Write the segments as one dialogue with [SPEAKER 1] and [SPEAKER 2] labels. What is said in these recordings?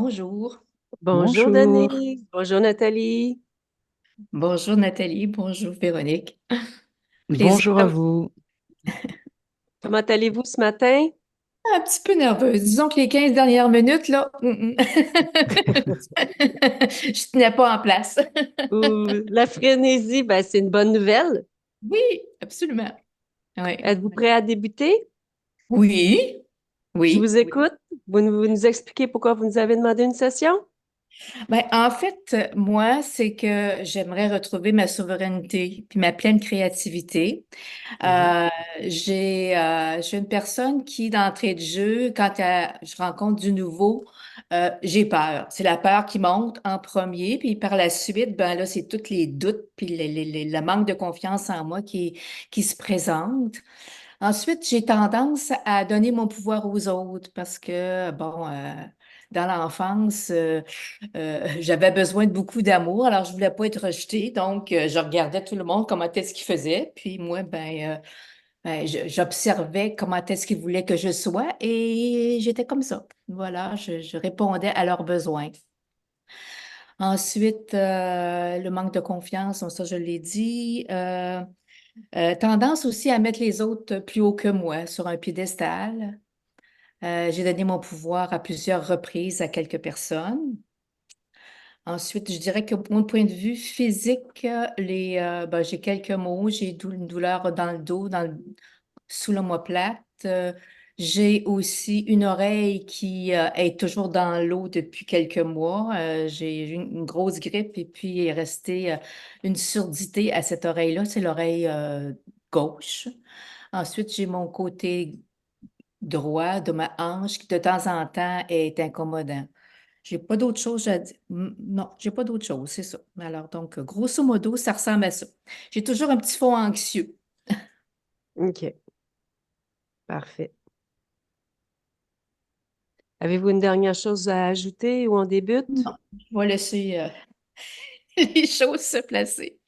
[SPEAKER 1] bonjour.
[SPEAKER 2] Bonjour
[SPEAKER 3] Bonjour.
[SPEAKER 2] Denise, bonjour Nathalie.
[SPEAKER 1] Bonjour Nathalie, bonjour Véronique. Plaisir
[SPEAKER 3] Bonjour
[SPEAKER 1] à
[SPEAKER 3] à
[SPEAKER 1] vous.
[SPEAKER 3] vous.
[SPEAKER 2] Comment allez-vous ce matin?
[SPEAKER 1] Un petit peu nerveuse. Disons que les 15 dernières minutes, là, je tenais pas en place.
[SPEAKER 2] La frénésie, ben, c'est une bonne nouvelle.
[SPEAKER 1] Oui, absolument. Oui.
[SPEAKER 2] Êtes-vous prêt à débuter?
[SPEAKER 1] Oui,
[SPEAKER 2] Je
[SPEAKER 1] oui.
[SPEAKER 2] vous écoute. Vous nous expliquez pourquoi vous nous avez demandé une session?
[SPEAKER 1] Ben, en fait, moi, c'est que j'aimerais retrouver ma souveraineté puis ma pleine créativité.
[SPEAKER 2] Mhm.
[SPEAKER 1] Euh, je suis une personne qui, d'entrée de jeu, je rencontre du nouveau, j'ai peur. C'est la peur qui monte en premier, puis par la suite, ben là, c'est tous les doutes, puis le manque de confiance en moi qui se présente. Ensuite, j'ai tendance à donner mon pouvoir aux autres parce que, bon, dans l'enfance, j'avais besoin de beaucoup d'amour, alors je voulais pas être rejetée, donc je regardais tout le monde comment est-ce qu'il faisait, puis moi, j'observais comment est-ce qu'ils voulaient que je sois et j'étais comme ça. Voilà, je répondais à leurs besoins. Ensuite, le manque de confiance, bon, ça je l'ai dit. Tendance aussi à mettre les autres plus haut que moi, sur un piédestal. J'ai donné mon pouvoir à plusieurs reprises à quelques personnes. Ensuite, je dirais que mon point de vue physique, j'ai quelques maux. J'ai une douleur dans le dos, sous l'omoplate. J'ai aussi une oreille qui est toujours dans l'eau depuis quelques mois. J'ai eu une grosse grippe et puis il est resté une surdité à cette oreille-là. C'est l'oreille gauche. Ensuite, j'ai mon côté droit de ma hanche qui de temps en temps est incommodant. J'ai pas d'autre chose à dire. Non, j'ai pas d'autre chose, c'est ça. Alors, donc, grosso modo, ça ressemble à ça. J'ai toujours un petit fond anxieux.
[SPEAKER 2] OK, parfait. Avez-vous une dernière chose à ajouter ou on débute?
[SPEAKER 1] Non, je vais laisser les choses se placer.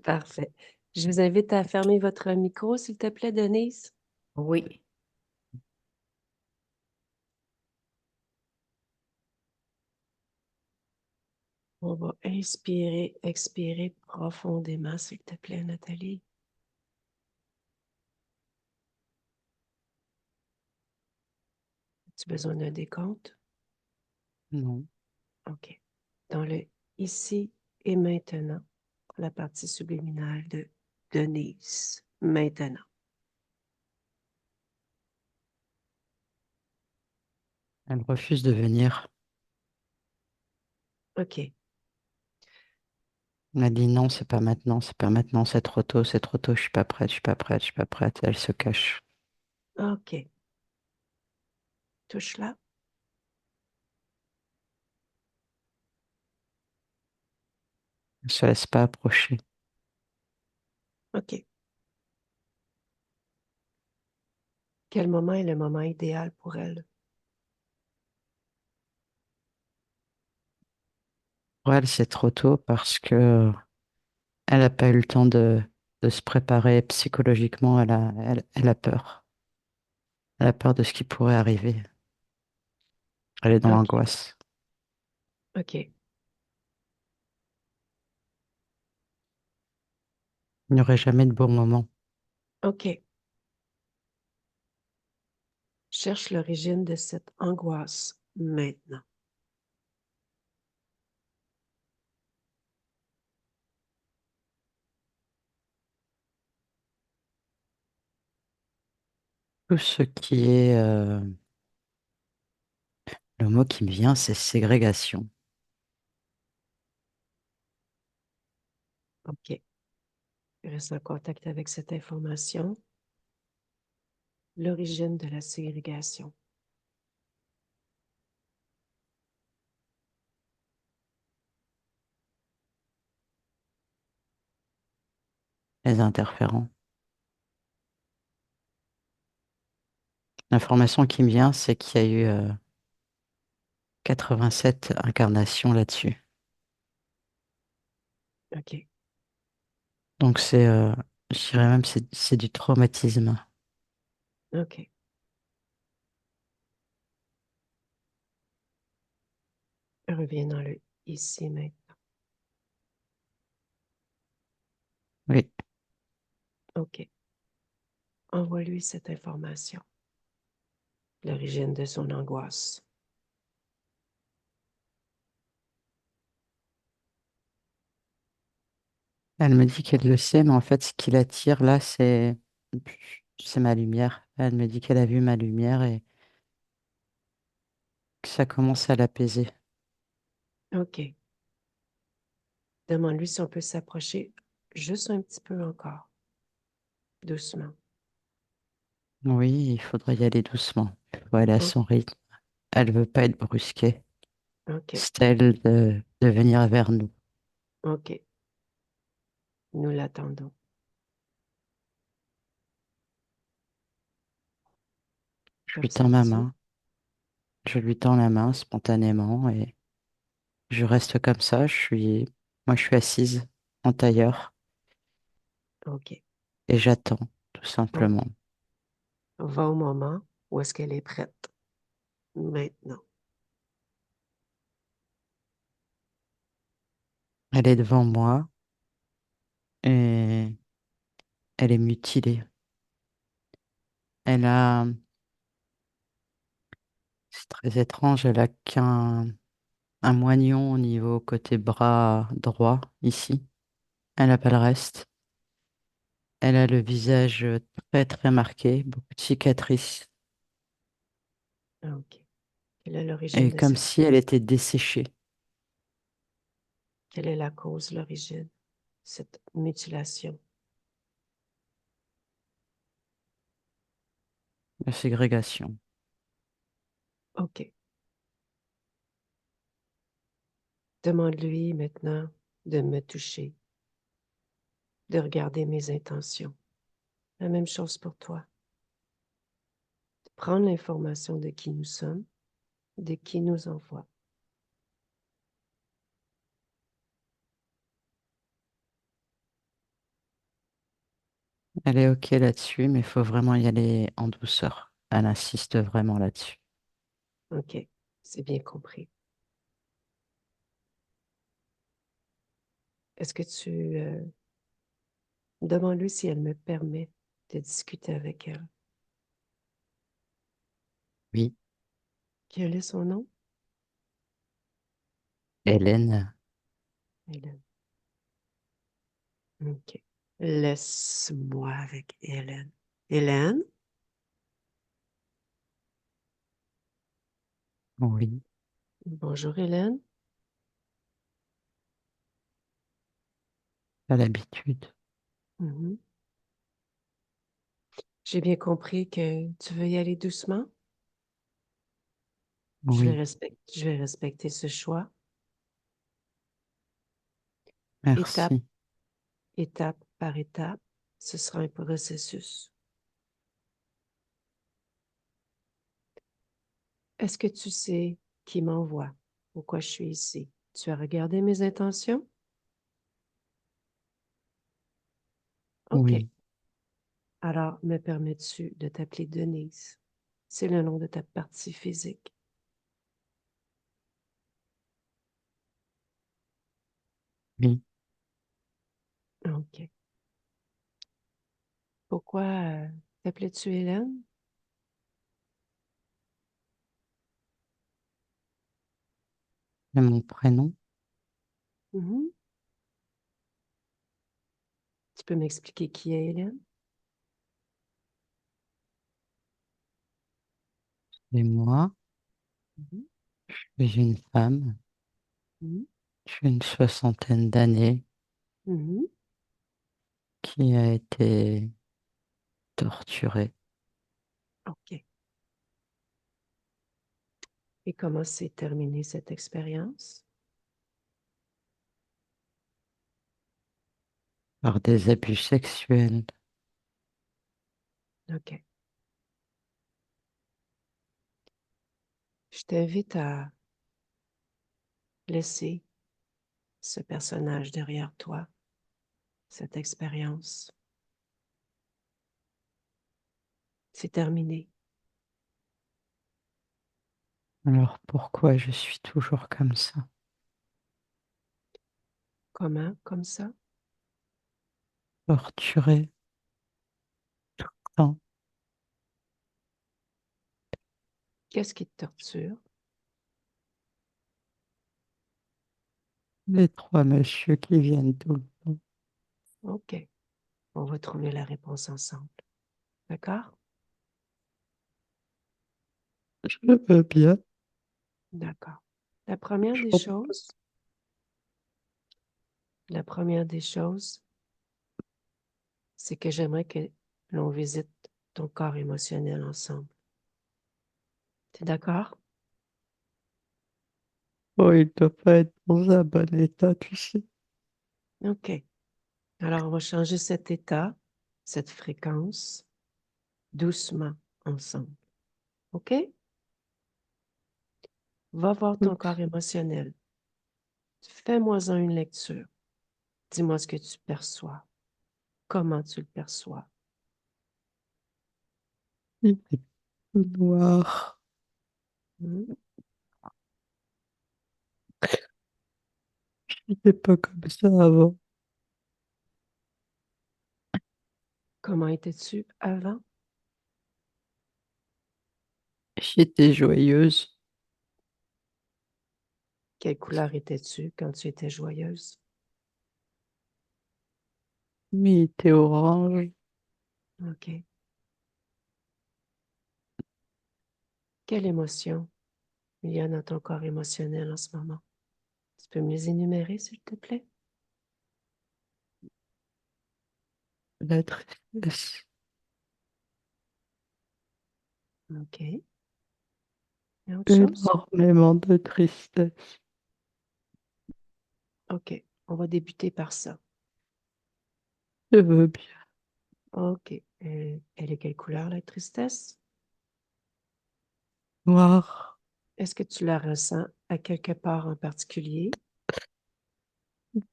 [SPEAKER 2] Parfait. Je vous invite à fermer votre micro, s'il te plaît, Denise.
[SPEAKER 1] Oui.
[SPEAKER 2] On va inspirer, expirer profondément, s'il te plaît, Nathalie. As-tu besoin d'un décompte?
[SPEAKER 3] Non.
[SPEAKER 2] OK. Dans le ici et maintenant, la partie subliminale de Denise. Maintenant.
[SPEAKER 3] Elle refuse de venir.
[SPEAKER 2] OK.
[SPEAKER 3] Elle a dit non, c'est pas maintenant, c'est pas maintenant, c'est trop tôt, je suis pas prête, je suis pas prête, je suis pas prête. Elle se cache.
[SPEAKER 2] OK. Touche là.
[SPEAKER 3] Elle se laisse pas approcher.
[SPEAKER 2] OK. Quel moment est le moment idéal pour elle?
[SPEAKER 3] Pour elle, c'est trop tôt parce que elle a pas eu le temps de se préparer psychologiquement. Elle a peur. Elle a peur de ce qui pourrait arriver. Elle est dans
[SPEAKER 2] OK.
[SPEAKER 3] l'angoisse.
[SPEAKER 2] OK.
[SPEAKER 3] Il n'y aurait jamais de bon moment.
[SPEAKER 2] OK. Cherche l'origine de cette angoisse maintenant.
[SPEAKER 3] Tout ce qui est le mot qui me vient, c'est ségrégation.
[SPEAKER 2] OK. Reste en contact avec cette information. L'origine de la ségrégation.
[SPEAKER 3] Les interférents. L'information qui me vient, c'est qu'il y a eu 87 incarnations là-dessus.
[SPEAKER 2] OK.
[SPEAKER 3] Donc je dirais même, c'est du traumatisme.
[SPEAKER 2] OK. Reviens dans le ici maintenant.
[SPEAKER 3] Oui,
[SPEAKER 2] OK. Envoie-lui cette information. L'origine de son angoisse.
[SPEAKER 3] elle me dit qu'elle le sait, mais en fait, ce qui l'attire là, c'est ma lumière. Elle me dit qu'elle a vu ma lumière et que ça commence à l'apaiser.
[SPEAKER 2] OK. Demande-lui si on peut s'approcher juste un petit peu encore. Doucement.
[SPEAKER 3] Oui, il faudrait y aller doucement. Il faut aller à
[SPEAKER 2] OK.
[SPEAKER 3] son rythme. Elle veut pas être brusquée.
[SPEAKER 2] OK.
[SPEAKER 3] C'est à elle de venir vers nous.
[SPEAKER 2] OK. Nous l'attendons.
[SPEAKER 3] Je lui tends ma
[SPEAKER 2] T'observes-tu?
[SPEAKER 3] main. Je lui tends la main spontanément et je reste comme ça. Moi, je suis assise en tailleur
[SPEAKER 2] OK.
[SPEAKER 3] et j'attends, tout
[SPEAKER 2] On
[SPEAKER 3] simplement.
[SPEAKER 2] va au moment où est-ce qu'elle est prête. Maintenant.
[SPEAKER 3] Elle est devant moi et elle est mutilée. Elle a, c'est très étrange, elle a un moignon au niveau côté bras droit, ici. Elle n'a pas le reste. Elle a le visage très très marqué, beaucoup de cicatrices.
[SPEAKER 2] OK. Quelle est l'origine
[SPEAKER 3] Et
[SPEAKER 2] de
[SPEAKER 3] comme
[SPEAKER 2] cette...
[SPEAKER 3] si elle était desséchée.
[SPEAKER 2] Quelle est la cause, l'origine, cette mutilation?
[SPEAKER 3] La ségrégation.
[SPEAKER 2] OK. Demande-lui maintenant de me toucher, de regarder mes intentions. La même chose pour toi. De prendre l'information de qui nous sommes, de qui nous envoie.
[SPEAKER 3] Elle est OK là-dessus, mais il faut vraiment y aller en douceur. Elle insiste vraiment là-dessus.
[SPEAKER 2] OK. C'est bien compris. Est-ce que tu... demande-lui si elle me permet de discuter avec elle.
[SPEAKER 3] Oui,
[SPEAKER 2] Quel est son nom?
[SPEAKER 3] Hélène,
[SPEAKER 2] Hélène. OK. Laisse-moi avec Hélène. Hélène?
[SPEAKER 3] oui,
[SPEAKER 2] Bonjour Hélène.
[SPEAKER 3] pas l'habitude.
[SPEAKER 2] Mhm. J'ai bien compris que tu veux y aller doucement.
[SPEAKER 3] Oui,
[SPEAKER 2] Je vais respecter ce choix. Étape,
[SPEAKER 3] merci.
[SPEAKER 2] étape par étape, ce sera un processus. Est-ce que tu sais qui m'envoie? Pourquoi je suis ici? Tu as regardé mes intentions? OK.
[SPEAKER 3] Oui,
[SPEAKER 2] Alors, me permets-tu de t'appeler Denise? C'est le nom de ta partie physique.
[SPEAKER 3] oui.
[SPEAKER 2] OK. Pourquoi t'appelais-tu Hélène?
[SPEAKER 3] C'est mon prénom.
[SPEAKER 2] Mhm. Tu peux m'expliquer qui est Hélène?
[SPEAKER 3] Et moi,
[SPEAKER 2] Mhm.
[SPEAKER 3] je suis une femme.
[SPEAKER 2] Mhm.
[SPEAKER 3] J'ai une soixantaine d'années
[SPEAKER 2] Mhm.
[SPEAKER 3] qui a été torturée
[SPEAKER 2] OK. Et comment s'est terminée cette expérience?
[SPEAKER 3] par des abus sexuels.
[SPEAKER 2] OK. Je t'invite à laisser ce personnage derrière toi, cette expérience. C'est terminé.
[SPEAKER 3] Alors pourquoi je suis toujours comme ça?
[SPEAKER 2] Comment? Comme ça?
[SPEAKER 3] Torturé, tant.
[SPEAKER 2] Qu'est-ce qui te torture?
[SPEAKER 3] Les trois messieurs qui viennent tout le temps.
[SPEAKER 2] OK. On va trouver la réponse ensemble. D'accord?
[SPEAKER 3] Je veux bien.
[SPEAKER 2] D'accord. La première des
[SPEAKER 3] Je-
[SPEAKER 2] choses, la première des choses, c'est que j'aimerais que l'on visite ton corps émotionnel ensemble. T'es d'accord?
[SPEAKER 3] Oh, il doit pas être dans un bon état, tu sais.
[SPEAKER 2] OK. Alors, on va changer cet état, cette fréquence, doucement ensemble. OK? Va voir ton corps
[SPEAKER 3] Ok.
[SPEAKER 2] émotionnel. Fais-moi-en une lecture. Dis-moi ce que tu perçois. Comment tu le perçois.
[SPEAKER 3] Il est tout noir.
[SPEAKER 2] Hmm?
[SPEAKER 3] Il n'était pas comme ça avant.
[SPEAKER 2] Comment étais-tu avant?
[SPEAKER 3] J'étais joyeuse,
[SPEAKER 2] Quelle couleur étais-tu quand tu étais joyeuse?
[SPEAKER 3] mais il était orange.
[SPEAKER 2] OK. Quelle émotion il y a dans ton corps émotionnel en ce moment? Tu peux me les énumérer, s'il te plaît?
[SPEAKER 3] La tristesse,
[SPEAKER 2] OK. Et autre chose?
[SPEAKER 3] énormément de tristesse.
[SPEAKER 2] OK. On va débuter par ça.
[SPEAKER 3] Je veux bien.
[SPEAKER 2] OK. Elle est quelle couleur, la tristesse?
[SPEAKER 3] Noir
[SPEAKER 2] Est-ce que tu la ressens à quelque part en particulier?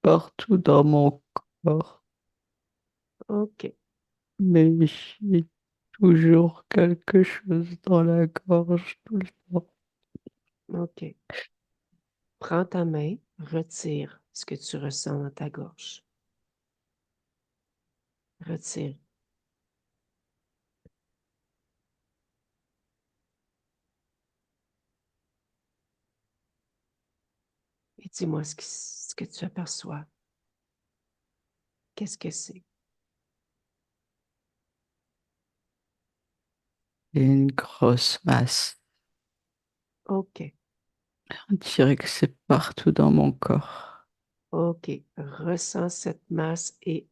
[SPEAKER 3] partout dans mon corps,
[SPEAKER 2] OK.
[SPEAKER 3] mais j'ai toujours quelque chose dans la gorge tout le temps.
[SPEAKER 2] OK. Prends ta main, retire ce que tu ressens dans ta gorge. Retire. Et dis-moi ce que tu aperçois. Qu'est-ce que c'est?
[SPEAKER 3] Et une grosse masse.
[SPEAKER 2] OK.
[SPEAKER 3] On dirait que c'est partout dans mon corps.
[SPEAKER 2] OK. Ressens cette masse et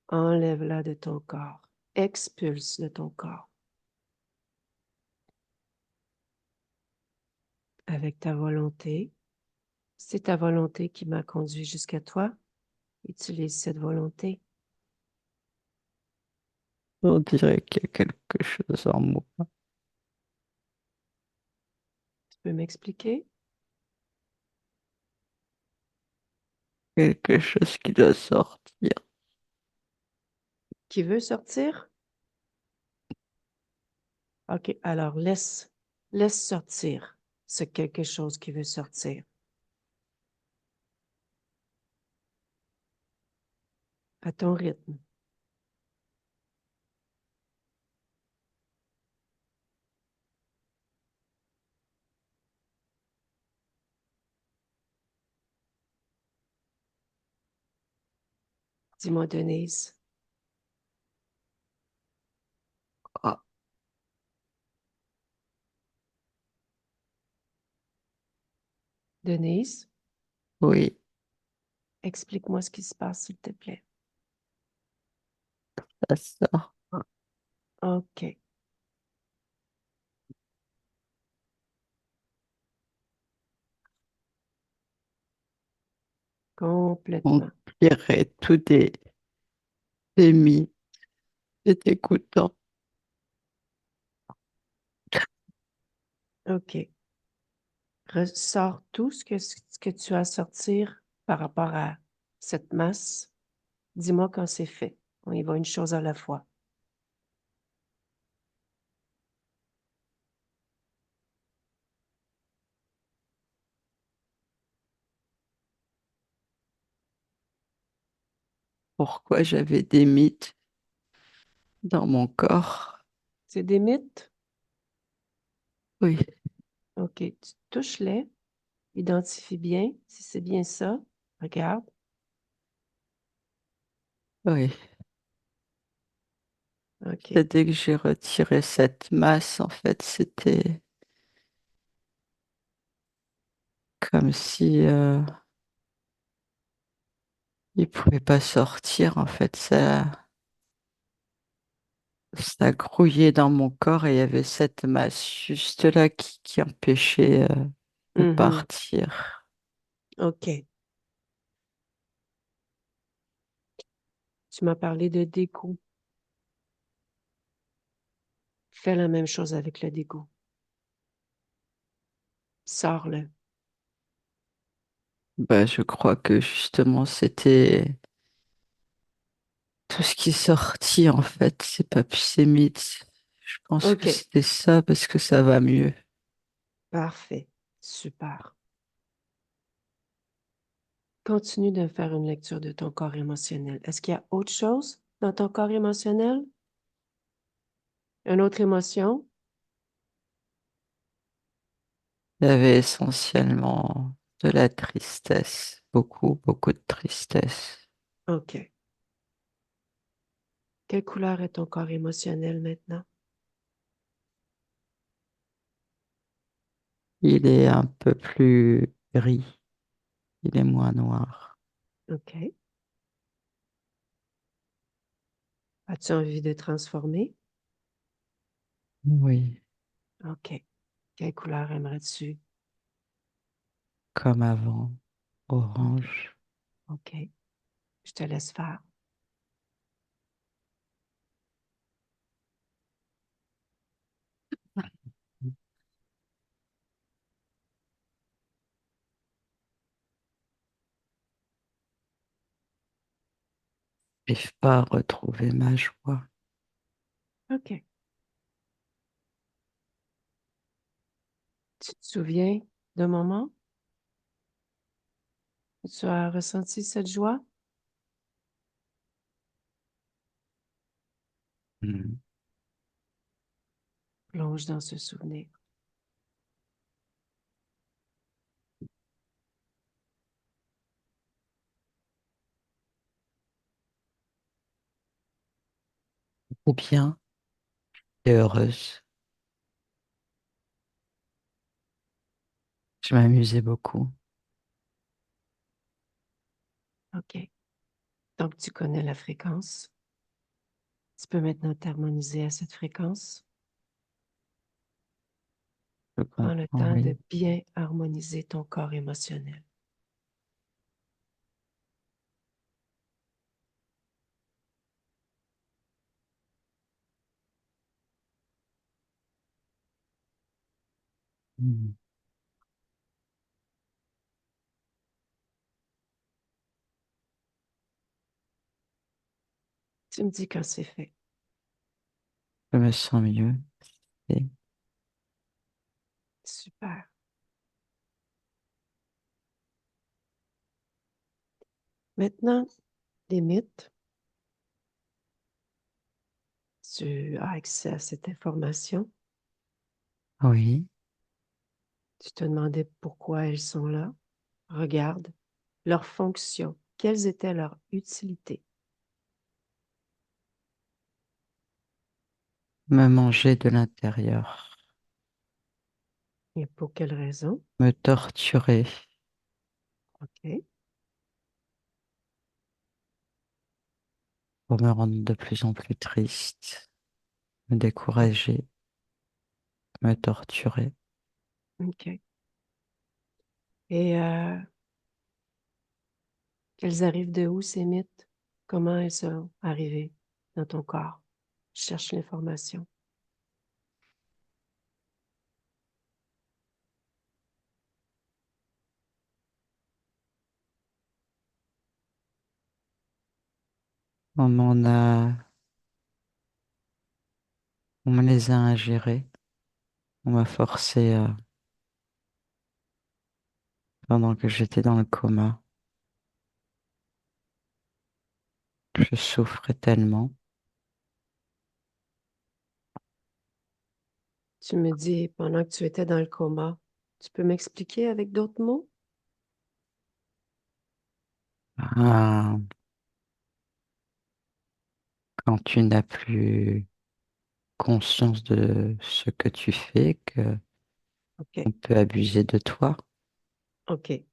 [SPEAKER 2] enlève-la de ton corps. Expulse de ton corps. Avec ta volonté. C'est ta volonté qui m'a conduit jusqu'à toi. Utilise cette volonté.
[SPEAKER 3] On dirait qu'il y a quelque chose en moi,
[SPEAKER 2] Tu peux m'expliquer?
[SPEAKER 3] quelque chose qui doit sortir.
[SPEAKER 2] Qui veut sortir? OK. Alors laisse sortir ce quelque chose qui veut sortir à ton rythme. Dis-moi, Denise.
[SPEAKER 3] Ah,
[SPEAKER 2] Denise,
[SPEAKER 3] oui,
[SPEAKER 2] explique-moi ce qui se passe, s'il te plaît.
[SPEAKER 3] ça sort.
[SPEAKER 2] OK.
[SPEAKER 3] On
[SPEAKER 2] Complètement.
[SPEAKER 3] dirait tout des mythes, c'est écoutant.
[SPEAKER 2] OK. Ressors tout ce que tu as à sortir par rapport à cette masse. Dis-moi quand c'est fait. On y va une chose à la fois.
[SPEAKER 3] pourquoi j'avais des mythes dans mon corps.
[SPEAKER 2] C'est des mythes?
[SPEAKER 3] Oui,
[SPEAKER 2] OK, tu touches-les, identifie bien si c'est bien ça. Regarde.
[SPEAKER 3] oui.
[SPEAKER 2] OK.
[SPEAKER 3] Et dès que j'ai retiré cette masse, en fait, c'était comme si il pouvait pas sortir. En fait, ça grouillait dans mon corps et il y avait cette masse juste là qui empêchait de
[SPEAKER 2] Mhm.
[SPEAKER 3] partir.
[SPEAKER 2] OK. Tu m'as parlé de dégoût. Fais la même chose avec le dégoût. Sors-le.
[SPEAKER 3] Bah, je crois que justement, c'était tout ce qui est sorti, en fait, c'est pas ces mythes. Je pense que
[SPEAKER 2] OK.
[SPEAKER 3] c'était ça parce que ça va mieux.
[SPEAKER 2] Parfait. Super. Continue de faire une lecture de ton corps émotionnel. Est-ce qu'il y a autre chose dans ton corps émotionnel? Une autre émotion?
[SPEAKER 3] Il y avait essentiellement de la tristesse, beaucoup, beaucoup de tristesse.
[SPEAKER 2] OK. Quelle couleur est ton corps émotionnel maintenant?
[SPEAKER 3] Il est un peu plus gris, il est moins noir.
[SPEAKER 2] OK. As-tu envie de transformer?
[SPEAKER 3] Oui,
[SPEAKER 2] OK. Quelle couleur aimerais-tu?
[SPEAKER 3] comme avant, orange.
[SPEAKER 2] OK. Je te laisse faire.
[SPEAKER 3] J'arrive pas à retrouver ma joie.
[SPEAKER 2] OK. Tu te souviens d'un moment où tu as ressenti cette joie?
[SPEAKER 3] Hmm.
[SPEAKER 2] Plonge dans ce souvenir.
[SPEAKER 3] Ou bien, et heureuse. Je m'amusais beaucoup.
[SPEAKER 2] OK. Donc, tu connais la fréquence. Tu peux maintenant t'harmoniser à cette fréquence.
[SPEAKER 3] Je
[SPEAKER 2] Prends le
[SPEAKER 3] comprends,
[SPEAKER 2] temps
[SPEAKER 3] oui.
[SPEAKER 2] de bien harmoniser ton corps émotionnel.
[SPEAKER 3] Hmm.
[SPEAKER 2] Tu me dis quand c'est fait.
[SPEAKER 3] Je me sens mieux. Et
[SPEAKER 2] Super. Maintenant, les mythes. Tu as accès à cette information.
[SPEAKER 3] oui,
[SPEAKER 2] Tu te demandais pourquoi elles sont là. Regarde leur fonction. Quelles étaient leurs utilités?
[SPEAKER 3] me manger de l'intérieur,
[SPEAKER 2] Et pour quelles raisons?
[SPEAKER 3] me torturer,
[SPEAKER 2] OK.
[SPEAKER 3] pour me rendre de plus en plus triste, me
[SPEAKER 2] O-
[SPEAKER 3] décourager, me torturer.
[SPEAKER 2] OK. Et qu'elles arrivent de où ces mythes? Comment elles sont arrivées dans ton corps? Je cherche l'information.
[SPEAKER 3] On on me les a ingérés, on m'a forcé pendant que j'étais dans le coma. Je souffrais tellement.
[SPEAKER 2] Tu me dis pendant que tu étais dans le coma. Tu peux m'expliquer avec d'autres mots?
[SPEAKER 3] Ah, quand tu n'as plus conscience de ce que tu fais, que
[SPEAKER 2] OK.
[SPEAKER 3] on peut abuser de toi.
[SPEAKER 2] OK.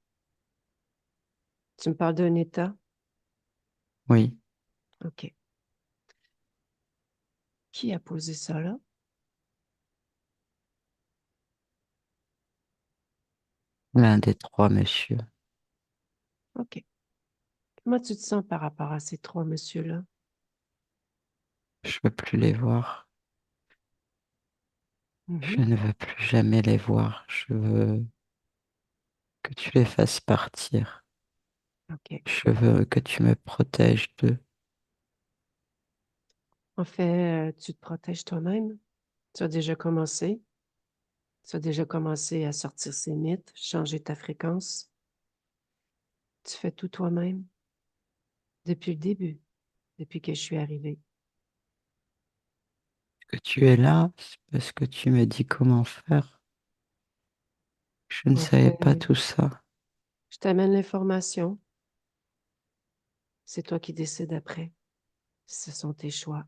[SPEAKER 2] Tu me parles d'un état?
[SPEAKER 3] Oui,
[SPEAKER 2] OK. Qui a posé ça là?
[SPEAKER 3] l'un des trois, monsieur.
[SPEAKER 2] OK. Comment tu te sens par rapport à ces trois messieurs-là?
[SPEAKER 3] Je veux plus les voir. Je
[SPEAKER 2] Mhm.
[SPEAKER 3] ne veux plus jamais les voir. Je veux que tu les fasses partir.
[SPEAKER 2] OK.
[SPEAKER 3] Je veux que tu me protèges d'eux.
[SPEAKER 2] En fait, tu te protèges toi-même. Tu as déjà commencé. Tu as déjà commencé à sortir ces mythes, changer ta fréquence. Tu fais tout toi-même depuis le début, depuis que je suis arrivée.
[SPEAKER 3] Que tu es là, c'est parce que tu me dis comment faire. Je ne
[SPEAKER 2] En
[SPEAKER 3] savais pas
[SPEAKER 2] fait,
[SPEAKER 3] tout ça.
[SPEAKER 2] je t'amène l'information. C'est toi qui décides après. Ce sont tes choix.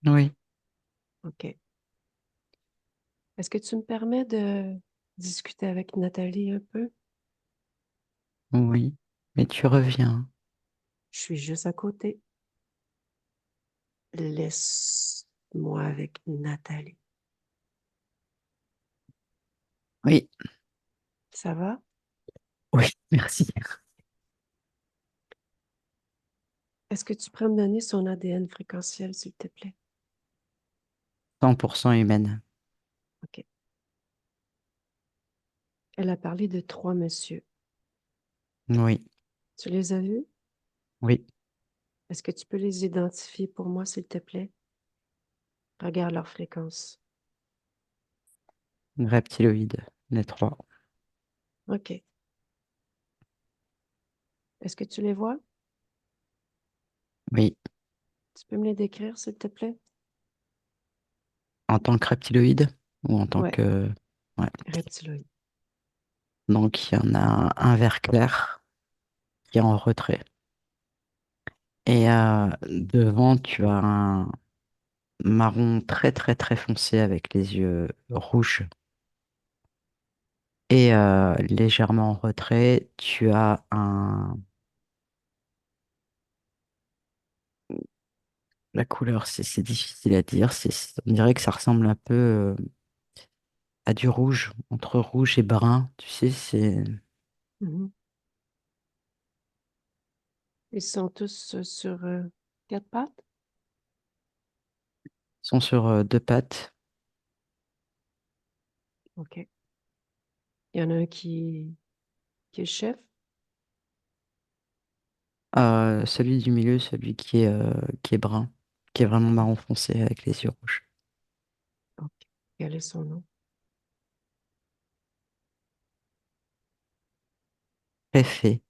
[SPEAKER 3] Oui,
[SPEAKER 2] OK. Est-ce que tu me permets de discuter avec Nathalie un peu?
[SPEAKER 3] oui. Mais tu reviens.
[SPEAKER 2] Je suis juste à côté. Laisse-moi avec Nathalie.
[SPEAKER 3] Oui,
[SPEAKER 2] Ça va?
[SPEAKER 3] oui, merci.
[SPEAKER 2] Est-ce que tu pourrais me donner son ADN fréquentiel, s'il te plaît?
[SPEAKER 3] 100% humaine.
[SPEAKER 2] OK. Elle a parlé de trois messieurs.
[SPEAKER 3] Oui,
[SPEAKER 2] Tu les as vus?
[SPEAKER 3] oui.
[SPEAKER 2] Est-ce que tu peux les identifier pour moi, s'il te plaît? Regarde leur fréquence.
[SPEAKER 3] Reptiloïde, les trois.
[SPEAKER 2] OK. Est-ce que tu les vois?
[SPEAKER 3] Oui.
[SPEAKER 2] Tu peux me les décrire, s'il te plaît?
[SPEAKER 3] En tant que reptiloïde ou en tant
[SPEAKER 2] Ouais,
[SPEAKER 3] que... Ouais.
[SPEAKER 2] reptiloïde.
[SPEAKER 3] Donc, il y en a un vert clair qui est en retrait. Et devant, tu as un marron très, très, très foncé avec les yeux rouges. Et légèrement en retrait, tu as un... La couleur, c'est difficile à dire. On dirait que ça ressemble un peu à du rouge, entre rouge et brun. Tu sais, ils
[SPEAKER 2] Mhm. Ils sont tous sur quatre pattes?
[SPEAKER 3] sont sur deux pattes.
[SPEAKER 2] OK. Il y en a un qui est le chef?
[SPEAKER 3] Celui du milieu, celui qui est brun, qui est vraiment marron foncé avec les yeux rouges.
[SPEAKER 2] OK. Quel est son nom?
[SPEAKER 3] Très fait,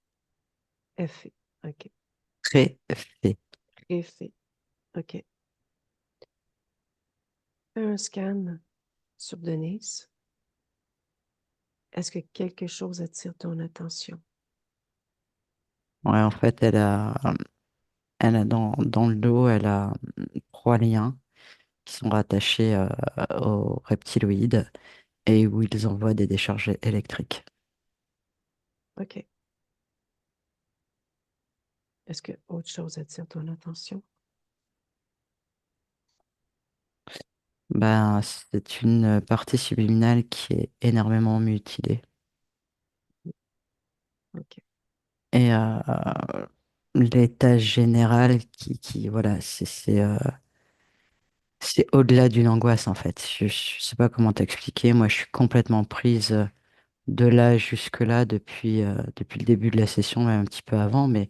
[SPEAKER 2] F. OK.
[SPEAKER 3] très fait.
[SPEAKER 2] F. OK. Fais un scan sur Denise. Est-ce que quelque chose attire ton attention?
[SPEAKER 3] Ouais, en fait, elle a dans le dos, elle a trois liens qui sont rattachés au reptiloïde et où ils envoient des décharges électriques.
[SPEAKER 2] OK. Est-ce que autre chose attire ton attention?
[SPEAKER 3] Ben, c'est une partie subliminale qui est énormément mutilée.
[SPEAKER 2] OK.
[SPEAKER 3] Et l'état général voilà, c'est au-delà d'une angoisse en fait. Je sais pas comment t'expliquer. Moi, je suis complètement prise de là jusque-là depuis le début de la session, même un petit peu avant. Mais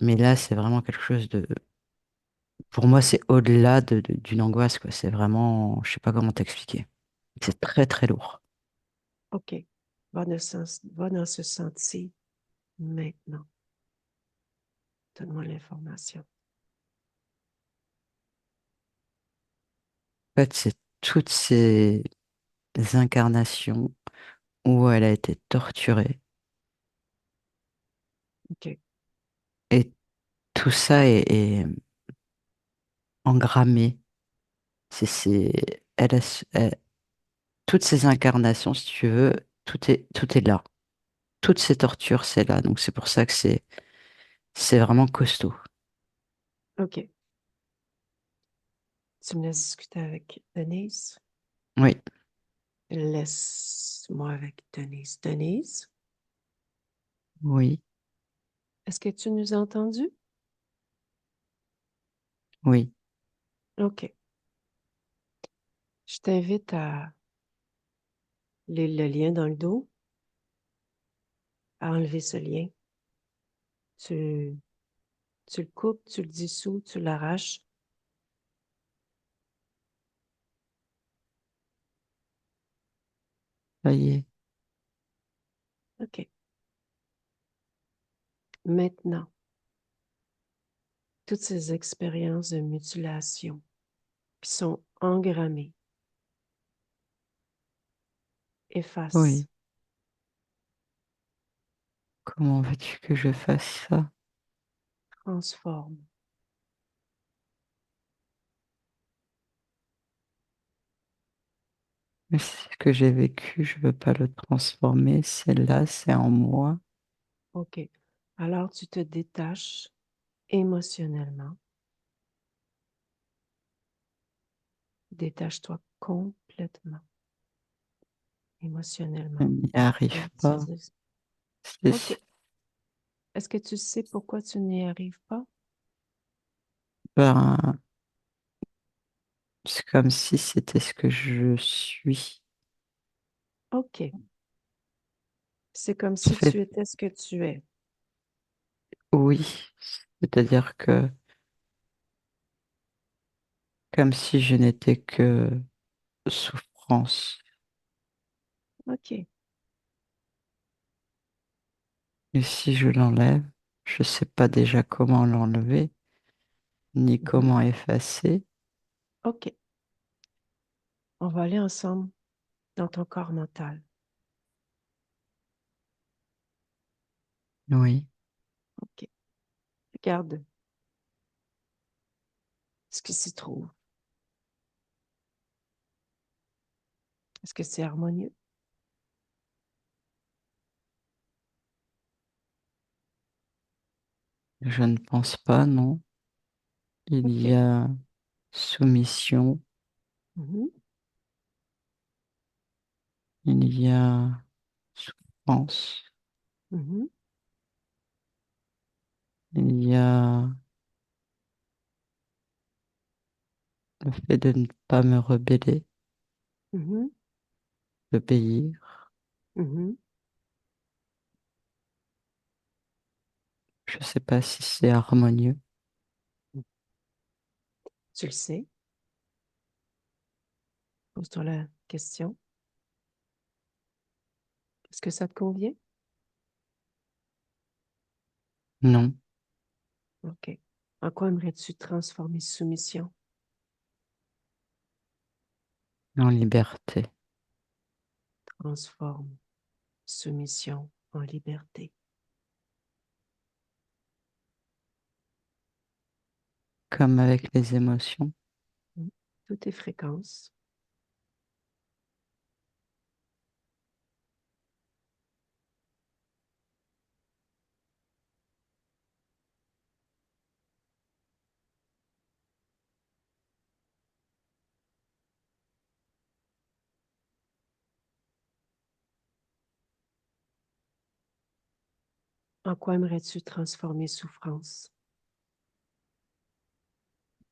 [SPEAKER 3] là, c'est vraiment quelque chose de. Pour moi, c'est au-delà d'une angoisse, quoi. C'est vraiment. Je sais pas comment t'expliquer. C'est très, très lourd.
[SPEAKER 2] OK. Va dans ce sens-ci. Maintenant, donne-moi l'information.
[SPEAKER 3] En fait, c'est toutes ces incarnations où elle a été torturée.
[SPEAKER 2] OK.
[SPEAKER 3] Et tout ça est engrammé. Elle a toutes ces incarnations, si tu veux, tout est là. Toutes ces tortures, c'est là. Donc c'est pour ça que c'est vraiment costaud.
[SPEAKER 2] OK. Tu me laisses discuter avec Denise?
[SPEAKER 3] Oui,
[SPEAKER 2] Laisse-moi avec Denise. Denise,
[SPEAKER 3] oui,
[SPEAKER 2] est-ce que tu nous as entendus?
[SPEAKER 3] oui.
[SPEAKER 2] OK. Je t'invite à lire le lien dans le dos, à enlever ce lien. Tu, tu le coupes, tu le dissous, tu l'arraches.
[SPEAKER 3] Ça y est.
[SPEAKER 2] OK. Maintenant, toutes ces expériences de mutilation qui sont engrammées, efface,
[SPEAKER 3] Oui. Comment veux-tu que je fasse ça?
[SPEAKER 2] transforme.
[SPEAKER 3] Mais c'est ce que j'ai vécu, je veux pas le transformer. C'est là, c'est en moi.
[SPEAKER 2] OK. Alors, tu te détaches émotionnellement. Détache-toi complètement,
[SPEAKER 3] Je
[SPEAKER 2] émotionnellement.
[SPEAKER 3] n'y arrive
[SPEAKER 2] Donc,
[SPEAKER 3] pas. C'est
[SPEAKER 2] OK. Est-ce que tu sais pourquoi tu n'y arrives pas?
[SPEAKER 3] ben, c'est comme si c'était ce que je suis.
[SPEAKER 2] OK. C'est comme
[SPEAKER 3] Ça
[SPEAKER 2] si
[SPEAKER 3] fait
[SPEAKER 2] tu étais ce que tu es.
[SPEAKER 3] oui. C'est-à-dire que comme si je n'étais que souffrance.
[SPEAKER 2] OK.
[SPEAKER 3] Et si je l'enlève, je sais pas déjà comment l'enlever, ni
[SPEAKER 2] Mhm.
[SPEAKER 3] comment effacer.
[SPEAKER 2] OK. On va aller ensemble dans ton corps mental.
[SPEAKER 3] Oui,
[SPEAKER 2] OK. Regarde ce qui s'y trouve. Est-ce que c'est harmonieux?
[SPEAKER 3] je ne pense pas, non. Il y
[SPEAKER 2] OK.
[SPEAKER 3] a soumission,
[SPEAKER 2] Mhm.
[SPEAKER 3] il y a souffrance,
[SPEAKER 2] Mhm.
[SPEAKER 3] il y a le fait de ne pas me rebeller,
[SPEAKER 2] Mhm.
[SPEAKER 3] d'obéir.
[SPEAKER 2] Mhm.
[SPEAKER 3] Je ne sais pas si c'est harmonieux.
[SPEAKER 2] Tu le sais. Pose-toi la question. Est-ce que ça te convient?
[SPEAKER 3] Non,
[SPEAKER 2] OK. En quoi aimerais-tu transformer soumission?
[SPEAKER 3] en liberté,
[SPEAKER 2] Transforme soumission en liberté.
[SPEAKER 3] comme avec les émotions.
[SPEAKER 2] Mm. Toutes tes fréquences. En quoi aimerais-tu transformer souffrance?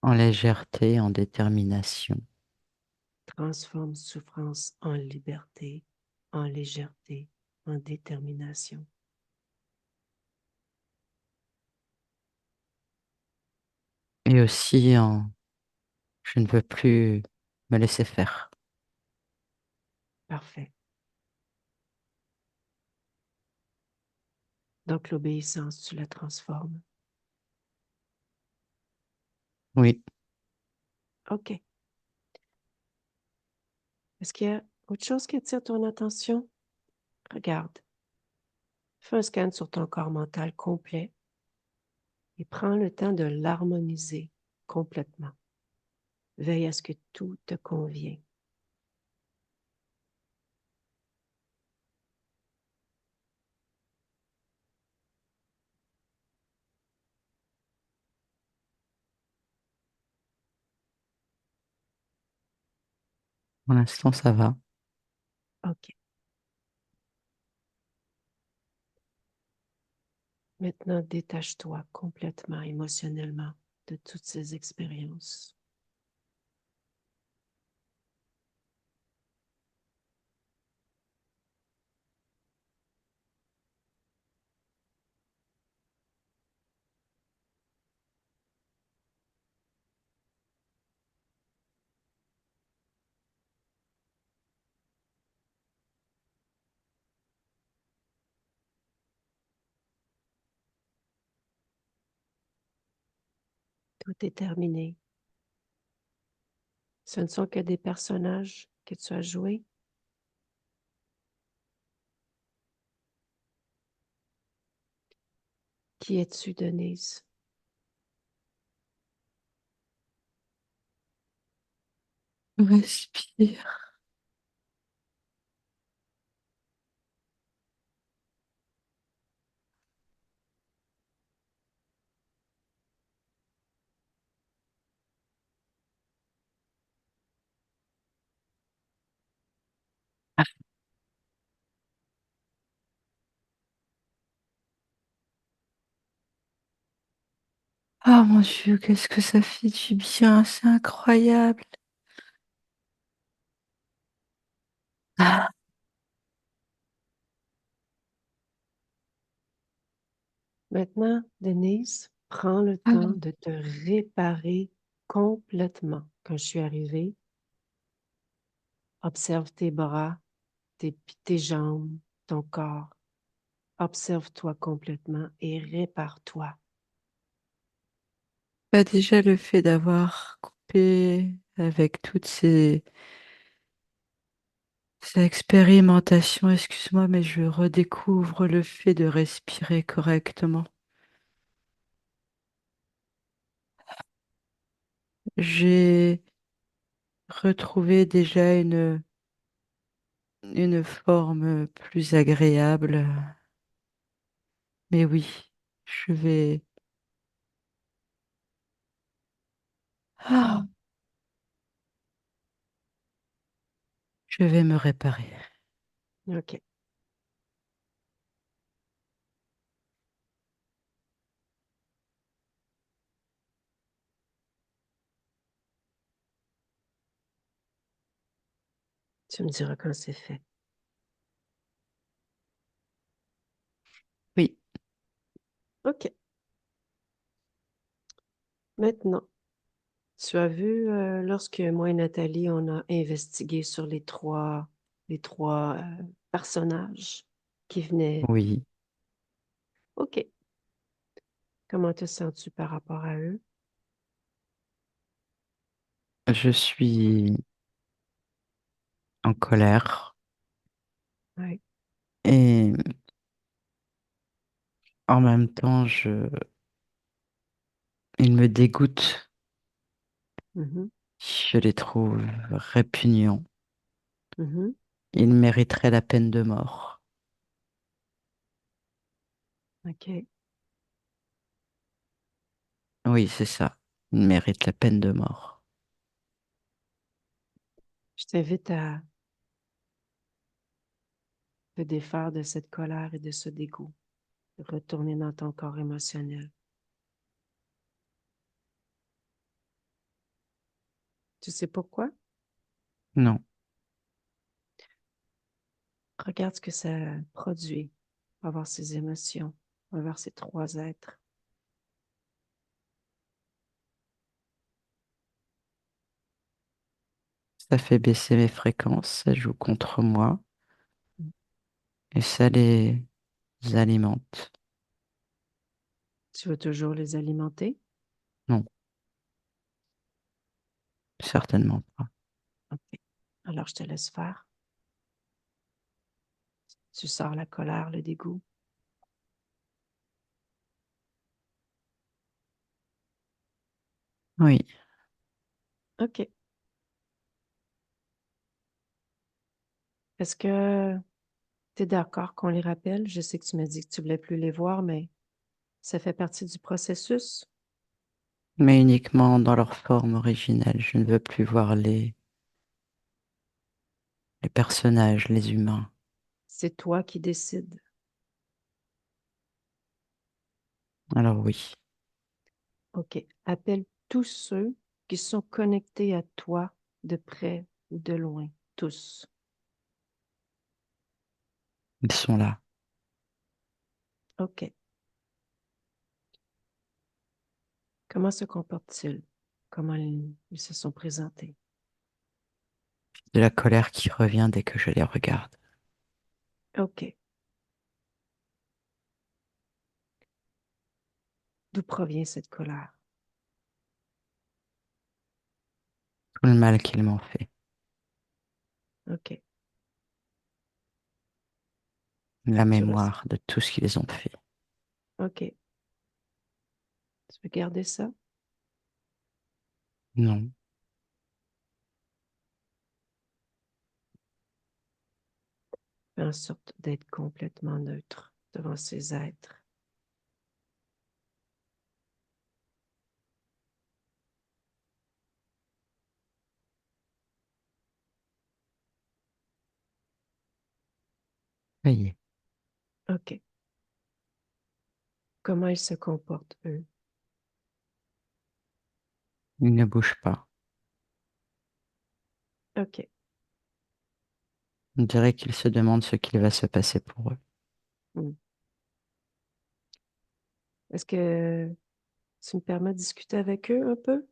[SPEAKER 3] En légèreté, en détermination.
[SPEAKER 2] Transforme souffrance en liberté, en légèreté, en détermination.
[SPEAKER 3] Et aussi en je ne veux plus me laisser faire.
[SPEAKER 2] Parfait. Donc l'obéissance, tu la transformes.
[SPEAKER 3] Oui.
[SPEAKER 2] OK. Est-ce qu'il y a autre chose qui attire ton attention? Regarde. Fais un scan sur ton corps mental complet et prends le temps de l'harmoniser complètement. Veille à ce que tout te convienne.
[SPEAKER 3] Pour l'instant, ça va.
[SPEAKER 2] OK. Maintenant, détache-toi complètement émotionnellement de toutes ces expériences. Tout est terminé. Ce ne sont que des personnages que tu as joués. Qui es-tu, Denise?
[SPEAKER 3] Respire. Ah mon Dieu, qu'est-ce que ça fait du bien, c'est incroyable. Ah,
[SPEAKER 2] Maintenant, Denise, prends le temps
[SPEAKER 3] ah,
[SPEAKER 2] de te réparer complètement. Quand je suis arrivée, observe tes bras, tes jambes, ton corps. Observe-toi complètement et répare-toi.
[SPEAKER 3] bah déjà le fait d'avoir coupé avec toutes ces expérimentations, excuse-moi, mais je redécouvre le fait de respirer correctement. J'ai retrouvé déjà une forme plus agréable. Mais oui, je vais, ah, je vais me réparer.
[SPEAKER 2] OK. Tu me diras quand c'est fait.
[SPEAKER 3] Oui,
[SPEAKER 2] OK. Maintenant, tu as vu, lorsque moi et Nathalie, on a investigué sur les trois personnages qui venaient.
[SPEAKER 3] oui,
[SPEAKER 2] OK. Comment te sens-tu par rapport à eux?
[SPEAKER 3] je suis en colère
[SPEAKER 2] Oui.
[SPEAKER 3] et en même temps, ils me dégoûtent.
[SPEAKER 2] Mhm,
[SPEAKER 3] Je les trouve répugnants.
[SPEAKER 2] mhm.
[SPEAKER 3] Ils mériteraient la peine de mort.
[SPEAKER 2] OK.
[SPEAKER 3] Oui, c'est ça. Ils méritent la peine de mort.
[SPEAKER 2] Je t'invite à te défaire de cette colère et de ce dégoût, de retourner dans ton corps émotionnel. Tu sais pourquoi?
[SPEAKER 3] Non,
[SPEAKER 2] Regarde ce que ça produit, avoir ces émotions, avoir ces trois êtres.
[SPEAKER 3] ça fait baisser mes fréquences, ça joue contre moi et ça les alimente.
[SPEAKER 2] Tu veux toujours les alimenter?
[SPEAKER 3] Non, certainement pas.
[SPEAKER 2] OK. Alors, je te laisse faire. Tu sors la colère, le dégoût.
[SPEAKER 3] Oui,
[SPEAKER 2] OK. Est-ce que tu es d'accord qu'on les rappelle? Je sais que tu m'as dit que tu voulais plus les voir, mais ça fait partie du processus.
[SPEAKER 3] mais uniquement dans leur forme originelle. Je ne veux plus voir les personnages, les humains.
[SPEAKER 2] C'est toi qui décides.
[SPEAKER 3] Alors oui,
[SPEAKER 2] OK. Appelle tous ceux qui sont connectés à toi de près ou de loin. Tous.
[SPEAKER 3] ils sont là.
[SPEAKER 2] OK. Comment se comportent-ils? Comment ils se sont présentés?
[SPEAKER 3] De la colère qui revient dès que je les regarde.
[SPEAKER 2] OK. D'où provient cette colère?
[SPEAKER 3] Tout le mal qu'ils m'ont fait.
[SPEAKER 2] OK.
[SPEAKER 3] La
[SPEAKER 2] Tu res-
[SPEAKER 3] mémoire de tout ce qu'ils ont fait.
[SPEAKER 2] OK. Tu veux garder ça?
[SPEAKER 3] Non,
[SPEAKER 2] Fais en sorte d'être complètement neutre devant ces êtres.
[SPEAKER 3] ça y est,
[SPEAKER 2] OK. Comment ils se comportent, eux?
[SPEAKER 3] ils ne bougent pas.
[SPEAKER 2] OK.
[SPEAKER 3] On dirait qu'ils se demandent ce qu'il va se passer pour eux.
[SPEAKER 2] Hmm. Est-ce que tu me permets de discuter avec eux un peu?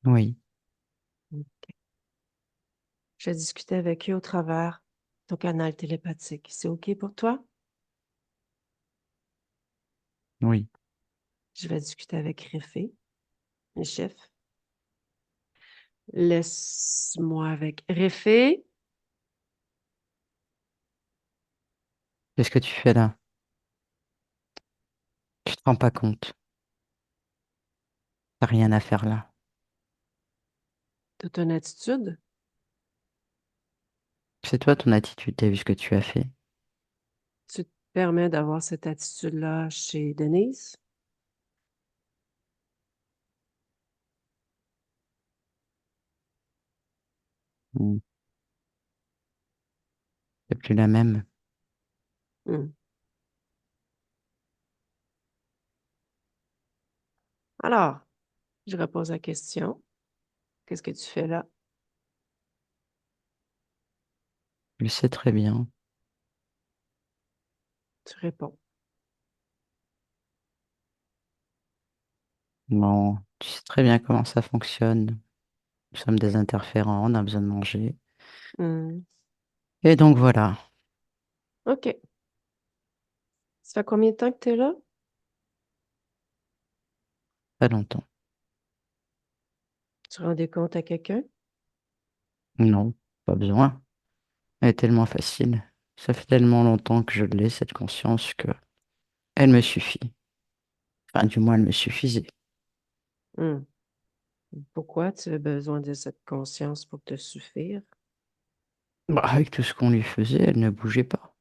[SPEAKER 3] Oui,
[SPEAKER 2] Hmm. Je vais discuter avec eux au travers ton canal télépathique. C'est OK pour toi?
[SPEAKER 3] oui.
[SPEAKER 2] Je vais discuter avec Réfé, le chef. Laisse-moi avec Réfé.
[SPEAKER 3] Qu'est-ce que tu fais là? Tu te rends pas compte. T'as rien à faire là.
[SPEAKER 2] De ton attitude.
[SPEAKER 3] C'est toi ton attitude, t'as vu ce que tu as fait.
[SPEAKER 2] Tu te permets d'avoir cette attitude-là chez Denise?
[SPEAKER 3] Hmm. C'est plus la même.
[SPEAKER 2] Hmm. Alors, je repose la question. Qu'est-ce que tu fais là?
[SPEAKER 3] Je le sais très bien.
[SPEAKER 2] Tu réponds.
[SPEAKER 3] Bon, tu sais très bien comment ça fonctionne. Nous sommes des interférents, on a besoin de manger.
[SPEAKER 2] Hmm.
[SPEAKER 3] Et donc voilà,
[SPEAKER 2] OK. Ça fait combien de temps que tu es là?
[SPEAKER 3] pas longtemps.
[SPEAKER 2] Tu rendais compte à quelqu'un?
[SPEAKER 3] Non, pas besoin. Elle est tellement facile. Ça fait tellement longtemps que je l'ai, cette conscience, que elle me suffit. Enfin, du moins, elle me suffisait.
[SPEAKER 2] Hmm. Pourquoi tu as besoin de cette conscience pour te suffire?
[SPEAKER 3] Bah, avec tout ce qu'on lui faisait, elle ne bougeait pas.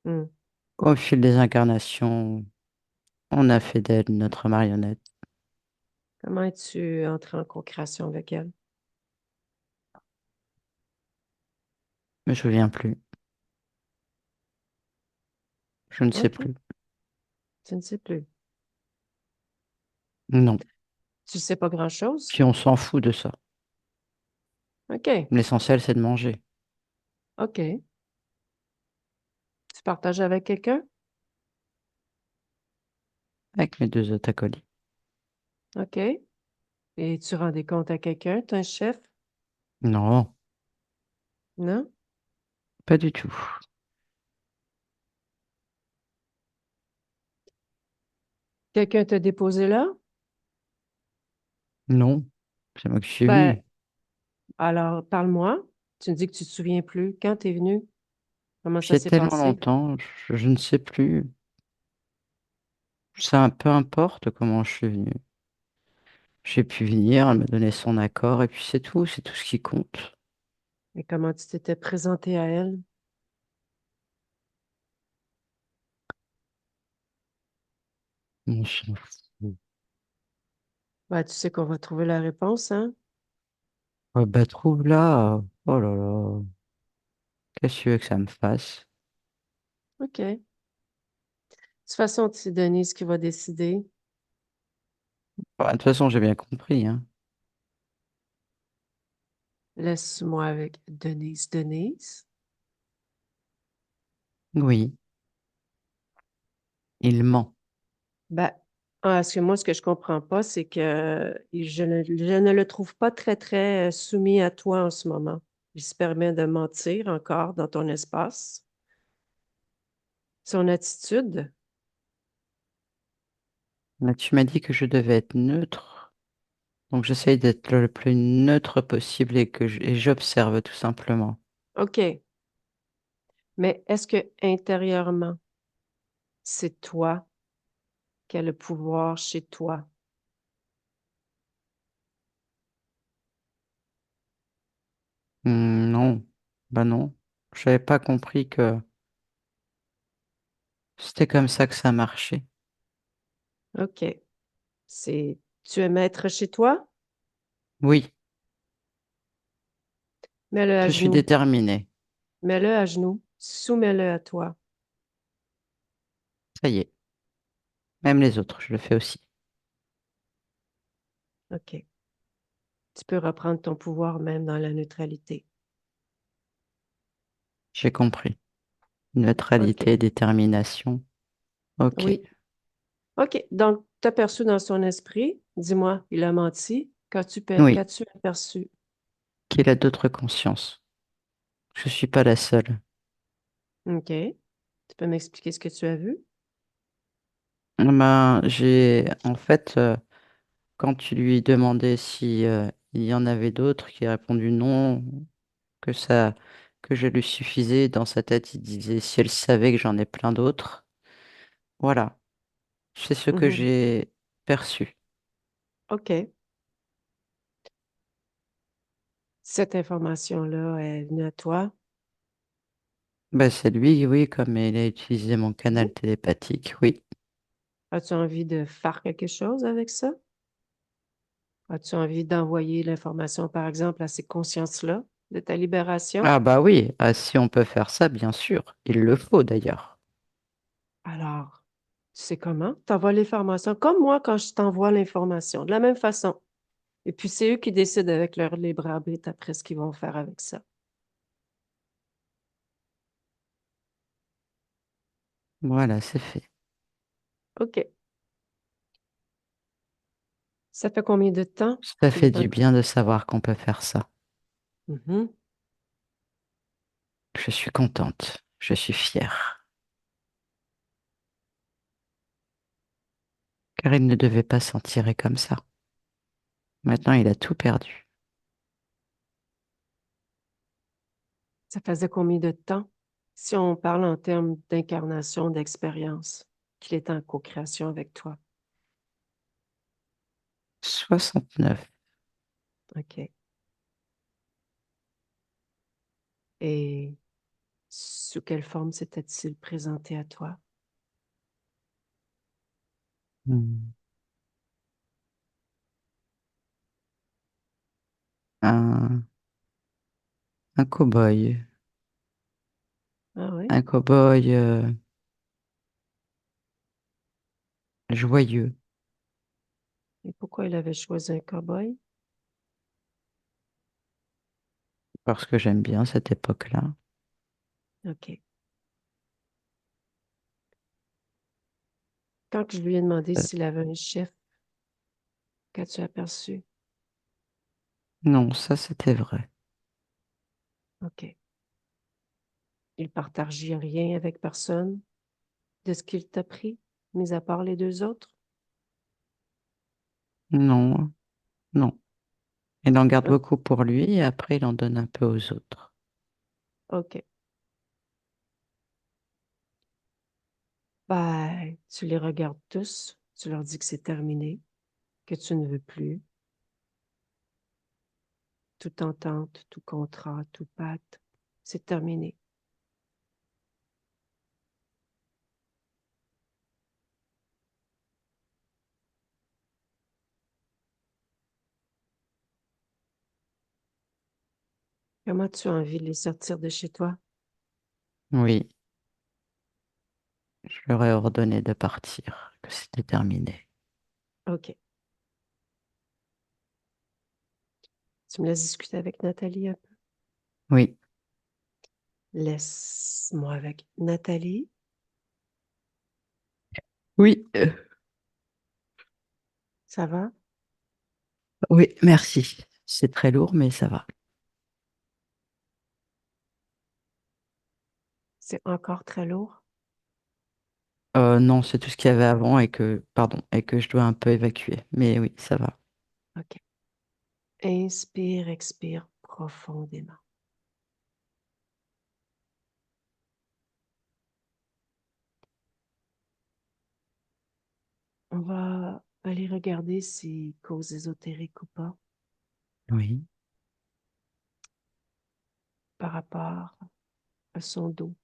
[SPEAKER 2] Hmm.
[SPEAKER 3] Au fil des incarnations, on a fait d'elle notre marionnette.
[SPEAKER 2] Comment es-tu entré en co-création avec elle?
[SPEAKER 3] Je me souviens plus. Je ne sais
[SPEAKER 2] OK.
[SPEAKER 3] plus.
[SPEAKER 2] Tu ne sais plus.
[SPEAKER 3] Non.
[SPEAKER 2] Tu sais pas grand-chose?
[SPEAKER 3] Puis on s'en fout de ça.
[SPEAKER 2] OK.
[SPEAKER 3] L'essentiel, c'est de manger.
[SPEAKER 2] OK. Tu partages avec quelqu'un?
[SPEAKER 3] Avec mes deux autres acolytes.
[SPEAKER 2] OK. Et tu rendais compte à quelqu'un, t'es un chef?
[SPEAKER 3] Non,
[SPEAKER 2] Non?
[SPEAKER 3] pas du tout.
[SPEAKER 2] Quelqu'un t'a déposé là?
[SPEAKER 3] Non, c'est moi qui suis
[SPEAKER 2] Ben,
[SPEAKER 3] venu.
[SPEAKER 2] alors, parle-moi. Tu me dis que tu te souviens plus. Quand t'es venu? Comment ça
[SPEAKER 3] C'est
[SPEAKER 2] s'est
[SPEAKER 3] tellement
[SPEAKER 2] passé?
[SPEAKER 3] longtemps, je ne sais plus. Ça, peu importe comment je suis venu. J'ai pu venir, elle m'a donné son accord et puis c'est tout ce qui compte.
[SPEAKER 2] Et comment tu t'étais présenté à elle?
[SPEAKER 3] On s'en fout.
[SPEAKER 2] Ben, tu sais qu'on va trouver la réponse, hein?
[SPEAKER 3] Oh, bah trouve là. Oh là là. Qu'est-ce que tu veux que ça me fasse?
[SPEAKER 2] OK. De toute façon, c'est Denise qui va décider.
[SPEAKER 3] Bah, de toute façon, j'ai bien compris, hein.
[SPEAKER 2] Laisse-moi avec Denise. Denise?
[SPEAKER 3] Oui, il ment.
[SPEAKER 2] Ben, parce que moi, ce que je comprends pas, c'est que je ne le trouve pas très, très soumis à toi en ce moment. Il se permet de mentir encore dans ton espace. Son attitude,
[SPEAKER 3] Là, tu m'as dit que je devais être neutre. Donc j'essaye d'être le plus neutre possible et j'observe tout simplement.
[SPEAKER 2] OK. Mais est-ce que intérieurement, c'est toi qui as le pouvoir chez toi?
[SPEAKER 3] Non, bah non. J'avais pas compris que c'était comme ça que ça marchait.
[SPEAKER 2] OK. Tu es maître chez toi?
[SPEAKER 3] Oui,
[SPEAKER 2] Mets-le à
[SPEAKER 3] je suis
[SPEAKER 2] genoux.
[SPEAKER 3] déterminé.
[SPEAKER 2] Mets-le à genoux. Soumets-le à toi.
[SPEAKER 3] Ça y est. Même les autres, je le fais aussi.
[SPEAKER 2] OK. Tu peux reprendre ton pouvoir même dans la neutralité.
[SPEAKER 3] J'ai compris.
[SPEAKER 2] OK.
[SPEAKER 3] Neutralité, détermination. Ok.
[SPEAKER 2] Oui. OK. Donc, t'as perçu dans son esprit, dis-moi, il a menti.
[SPEAKER 3] Oui,
[SPEAKER 2] Qu'as-tu aperçu?
[SPEAKER 3] qu'il a d'autres consciences. Je suis pas la seule.
[SPEAKER 2] OK. Tu peux m'expliquer ce que tu as vu?
[SPEAKER 3] Ben, en fait, quand tu lui demandais si, il y en avait d'autres, qui a répondu non, que ça, que je lui suffisais. Dans sa tête, il disait si elle savait que j'en ai plein d'autres. Voilà. C'est ce que
[SPEAKER 2] Mhm.
[SPEAKER 3] j'ai perçu.
[SPEAKER 2] OK. Cette information-là est venue à toi.
[SPEAKER 3] Ben, c'est lui, oui, comme il a utilisé mon
[SPEAKER 2] Mhm.
[SPEAKER 3] canal télépathique, oui.
[SPEAKER 2] As-tu envie de faire quelque chose avec ça? As-tu envie d'envoyer l'information, par exemple, à ces consciences-là de ta libération?
[SPEAKER 3] Ah bah oui, ah, si on peut faire ça, bien sûr. Il le faut d'ailleurs.
[SPEAKER 2] Alors, tu sais comment? T'envoies l'information comme moi quand je t'envoie l'information, de la même façon. Et puis, c'est eux qui décident avec leur libre arbitre après ce qu'ils vont faire avec ça.
[SPEAKER 3] Voilà, c'est fait.
[SPEAKER 2] OK. Ça fait combien de temps
[SPEAKER 3] Ça
[SPEAKER 2] qu'il
[SPEAKER 3] fait
[SPEAKER 2] est en...
[SPEAKER 3] du bien de savoir qu'on peut faire ça.
[SPEAKER 2] Mhm.
[SPEAKER 3] Je suis contente. Je suis fière. Car il ne devait pas s'en tirer comme ça. Maintenant, il a tout perdu.
[SPEAKER 2] Ça faisait combien de temps, si on parle en termes d'incarnation, d'expérience, qu'il était en co-création avec toi?
[SPEAKER 3] 69.
[SPEAKER 2] OK. Et sous quelle forme s'était-il présenté à toi?
[SPEAKER 3] Hmm. Un, un cow-boy.
[SPEAKER 2] Ah oui?
[SPEAKER 3] Un cow-boy joyeux.
[SPEAKER 2] Et pourquoi il avait choisi un cow-boy?
[SPEAKER 3] Parce que j'aime bien cette époque-là.
[SPEAKER 2] OK. Quand je lui ai demandé
[SPEAKER 3] Euh,
[SPEAKER 2] s'il avait un chef, qu'as-tu aperçu?
[SPEAKER 3] non, ça c'était vrai.
[SPEAKER 2] OK. Il partageait rien avec personne de ce qu'il t'a pris, mis à part les deux autres?
[SPEAKER 3] Non, non. Il en garde
[SPEAKER 2] Ah,
[SPEAKER 3] beaucoup pour lui et après il en donne un peu aux autres.
[SPEAKER 2] OK. Ben, tu les regardes tous, tu leur dis que c'est terminé, que tu ne veux plus. Toute entente, tout contrat, tout pacte, c'est terminé. Comment tu as envie de les sortir de chez toi?
[SPEAKER 3] Oui, je leur ai ordonné de partir, que c'était terminé.
[SPEAKER 2] OK. Tu me laisses discuter avec Nathalie un peu?
[SPEAKER 3] Oui,
[SPEAKER 2] Laisse-moi avec Nathalie.
[SPEAKER 3] oui,
[SPEAKER 2] Ça va?
[SPEAKER 3] oui, merci. C'est très lourd, mais ça va.
[SPEAKER 2] C'est encore très lourd?
[SPEAKER 3] Non, c'est tout ce qu'il y avait avant pardon, et que je dois un peu évacuer. Mais oui, ça va.
[SPEAKER 2] OK. Inspire, expire profondément. On va aller regarder si cause ésotérique ou pas
[SPEAKER 3] Oui.
[SPEAKER 2] par rapport à son dos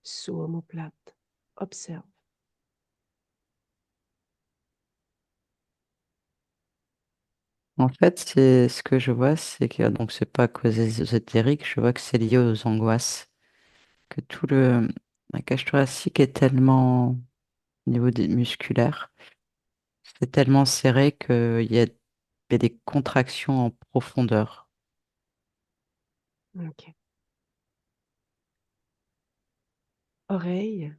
[SPEAKER 2] sous omoplate. Observe.
[SPEAKER 3] En fait, c'est ce que je vois, c'est que donc c'est pas à cause ésotérique, je vois que c'est lié aux angoisses, que tout la cage thoracique est tellement au niveau des musculaires, c'est tellement serré qu'il y a des contractions en profondeur.
[SPEAKER 2] OK. Oreille,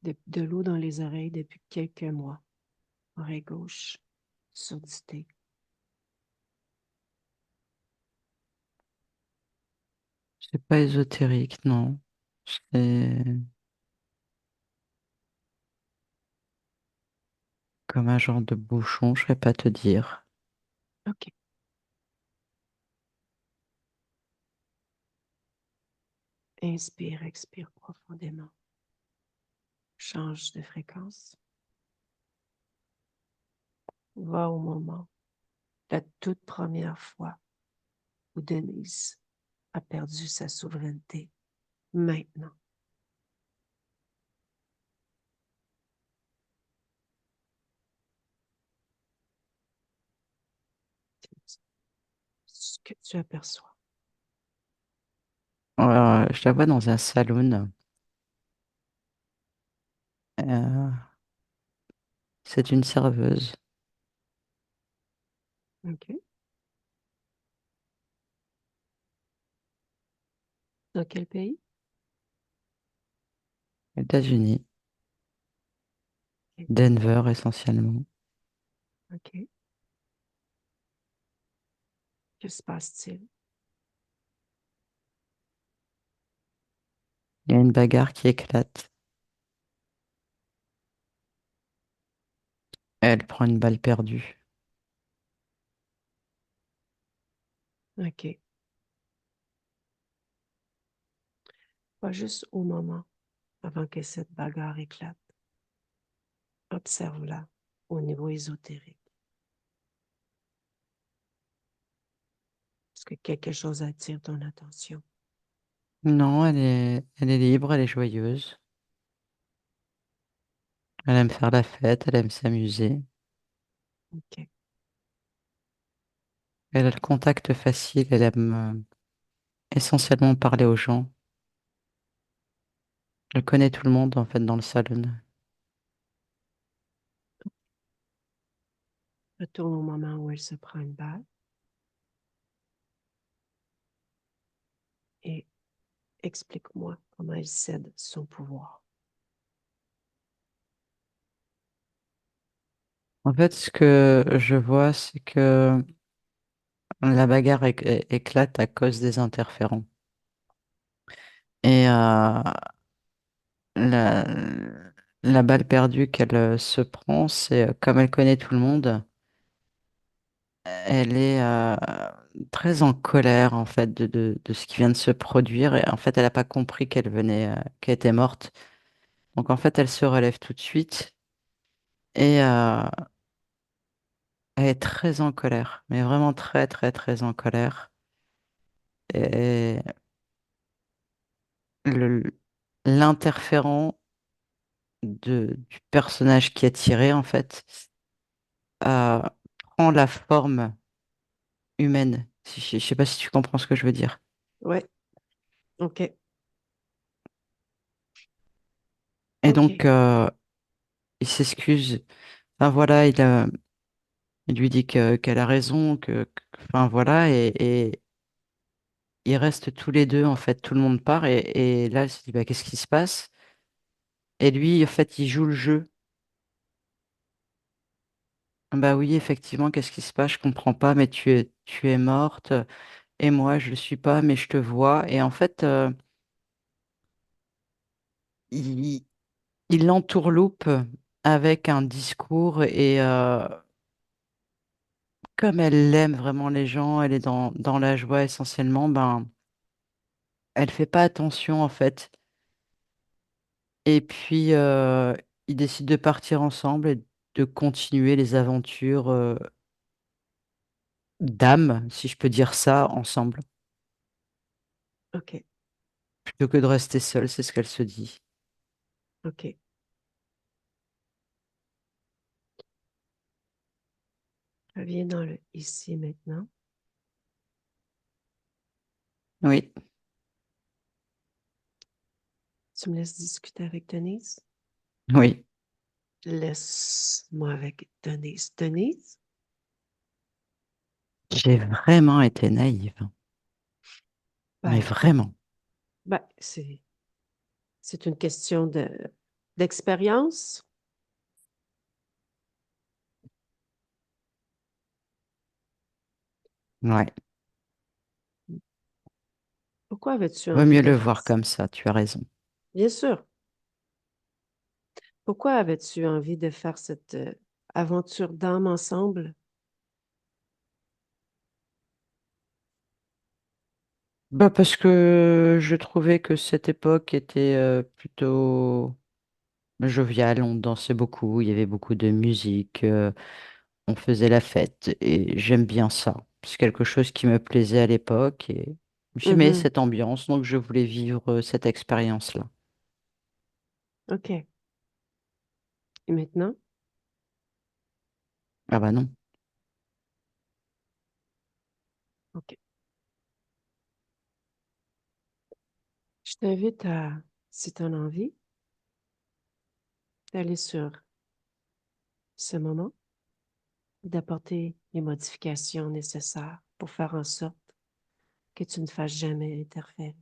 [SPEAKER 2] de l'eau dans les oreilles depuis quelques mois. Oreille gauche, surdité.
[SPEAKER 3] C'est pas ésotérique, non. C'est comme un genre de bouchon, je vais pas te dire.
[SPEAKER 2] OK. Inspire, expire profondément. Change de fréquence. Va au moment, la toute première fois où Denise a perdu sa souveraineté. Maintenant. Ce que tu aperçois.
[SPEAKER 3] Je la vois dans un saloon. Euh, c'est une serveuse.
[SPEAKER 2] OK. Dans quel pays?
[SPEAKER 3] États-Unis,
[SPEAKER 2] OK.
[SPEAKER 3] Denver essentiellement.
[SPEAKER 2] OK. Que se passe-t-il?
[SPEAKER 3] Il y a une bagarre qui éclate. Elle prend une balle perdue.
[SPEAKER 2] OK. Pas juste au moment avant que cette bagarre éclate. Observe-la au niveau ésotérique. Est-ce que quelque chose attire ton attention?
[SPEAKER 3] Non, elle est libre, elle est joyeuse. Elle aime faire la fête, elle aime s'amuser.
[SPEAKER 2] OK.
[SPEAKER 3] Elle a le contact facile, elle aime essentiellement parler aux gens. Elle connaît tout le monde en fait dans le salon.
[SPEAKER 2] Retourne au moment où elle se prend une balle et explique-moi comment elle cède son pouvoir.
[SPEAKER 3] En fait, ce que je vois, c'est que la bagarre éclate à cause des interférents. Et la, la balle perdue qu'elle se prend, c'est comme elle connaît tout le monde, elle est très en colère en fait de ce qui vient de se produire. Et en fait, elle n'a pas compris qu'elle était morte. Donc en fait, elle se relève tout de suite et elle est très en colère, mais vraiment très très très en colère. Et le- l'interférent du personnage qui est tiré en fait euh, prend la forme humaine. Je sais pas si tu comprends ce que je veux dire.
[SPEAKER 2] Ouais, OK,
[SPEAKER 3] Et donc,
[SPEAKER 2] OK.
[SPEAKER 3] il s'excuse. Enfin, voilà, il lui dit qu'elle a raison, enfin voilà, et ils restent tous les deux, en fait, tout le monde part, et là, il se dit, bah, qu'est-ce qui se passe? Et lui, en fait, il joue le jeu. Bah oui, effectivement, qu'est-ce qui se passe? Je comprends pas, mais tu es morte, et moi, je le suis pas, mais je te vois. Et en fait, il, il l'entourloupe avec un discours, et comme elle aime vraiment les gens, elle est dans la joie essentiellement, ben, elle fait pas attention, en fait. Et puis, ils décident de partir ensemble et de continuer les aventures d'âme, si je peux dire ça, ensemble,
[SPEAKER 2] OK,
[SPEAKER 3] plutôt que de rester seule, c'est ce qu'elle se dit.
[SPEAKER 2] OK. Reviens dans le ici maintenant.
[SPEAKER 3] Oui,
[SPEAKER 2] Tu me laisses discuter avec Denise?
[SPEAKER 3] oui,
[SPEAKER 2] Laisse-moi avec Denise. Denise?
[SPEAKER 3] j'ai vraiment été naïve, mais
[SPEAKER 2] Ben,
[SPEAKER 3] vraiment.
[SPEAKER 2] ben, c'est une question d'expérience.
[SPEAKER 3] Ouais,
[SPEAKER 2] Pourquoi avais-tu
[SPEAKER 3] vaut
[SPEAKER 2] envie
[SPEAKER 3] mieux
[SPEAKER 2] de
[SPEAKER 3] le
[SPEAKER 2] faire
[SPEAKER 3] voir
[SPEAKER 2] ça?
[SPEAKER 3] comme ça, tu as raison.
[SPEAKER 2] Bien sûr. Pourquoi avais-tu envie de faire cette aventure d'âme ensemble?
[SPEAKER 3] Bah parce que je trouvais que cette époque était plutôt joviale, on dansait beaucoup, il y avait beaucoup de musique, on faisait la fête et j'aime bien ça. C'est quelque chose qui me plaisait à l'époque et j'aimais
[SPEAKER 2] Mhm.
[SPEAKER 3] cette ambiance, donc je voulais vivre cette expérience-là.
[SPEAKER 2] OK. Et maintenant?
[SPEAKER 3] Ah bah non.
[SPEAKER 2] OK. Je t'invite à, si tu en as envie, d'aller sur ce moment, d'apporter les modifications nécessaires pour faire en sorte que tu ne fasses jamais interférer.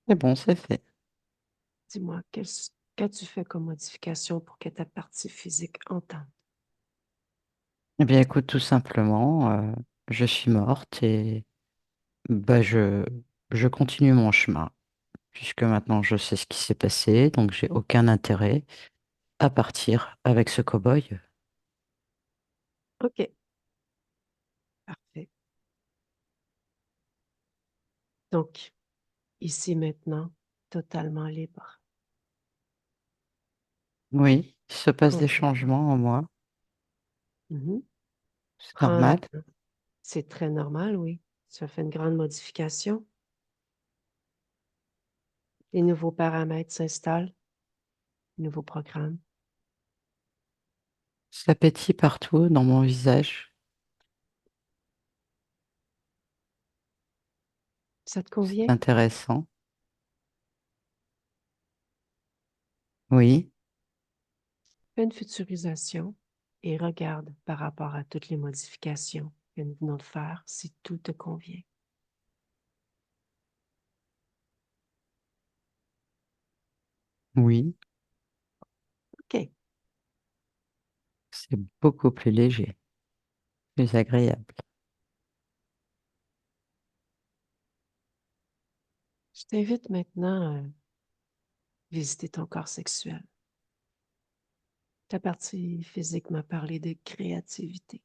[SPEAKER 3] C'est bon, c'est fait.
[SPEAKER 2] Dis-moi, qu'as-tu fait comme modification pour que ta partie physique entende?
[SPEAKER 3] Eh bien écoute, tout simplement, je suis morte et bah je continue mon chemin, puisque maintenant je sais ce qui s'est passé, donc j'ai aucun intérêt à partir avec ce cow-boy.
[SPEAKER 2] OK, parfait. Donc, ici maintenant, totalement libre,
[SPEAKER 3] Oui, il se passe des
[SPEAKER 2] complètement.
[SPEAKER 3] changements en moi,
[SPEAKER 2] Mhm.
[SPEAKER 3] c'est
[SPEAKER 2] Prends le
[SPEAKER 3] normal.
[SPEAKER 2] temps. C'est très normal, oui. Tu as fait une grande modification. Les nouveaux paramètres s'installent, nouveaux programmes.
[SPEAKER 3] Ça pétille partout dans mon visage,
[SPEAKER 2] Ça te
[SPEAKER 3] c'est
[SPEAKER 2] convient?
[SPEAKER 3] intéressant. Oui,
[SPEAKER 2] Fais une futurisation et regarde par rapport à toutes les modifications que nous venons de faire si tout te convient.
[SPEAKER 3] oui,
[SPEAKER 2] OK.
[SPEAKER 3] c'est beaucoup plus léger, plus agréable.
[SPEAKER 2] t'invite maintenant à visiter ton corps sexuel. Ta partie physique m'a parlé de créativité.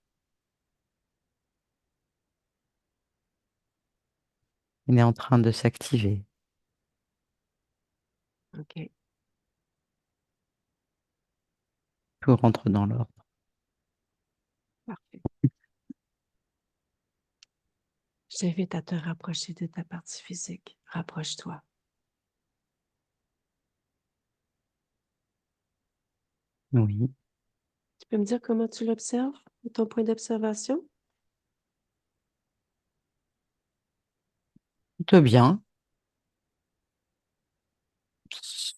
[SPEAKER 3] Il est en train de s'activer.
[SPEAKER 2] OK.
[SPEAKER 3] Tout rentre dans l'ordre.
[SPEAKER 2] Parfait. Je t'invite à te rapprocher de ta partie physique. Rapproche-toi.
[SPEAKER 3] Oui.
[SPEAKER 2] Tu peux me dire comment tu l'observes, ton point d'observation?
[SPEAKER 3] Plutôt bien.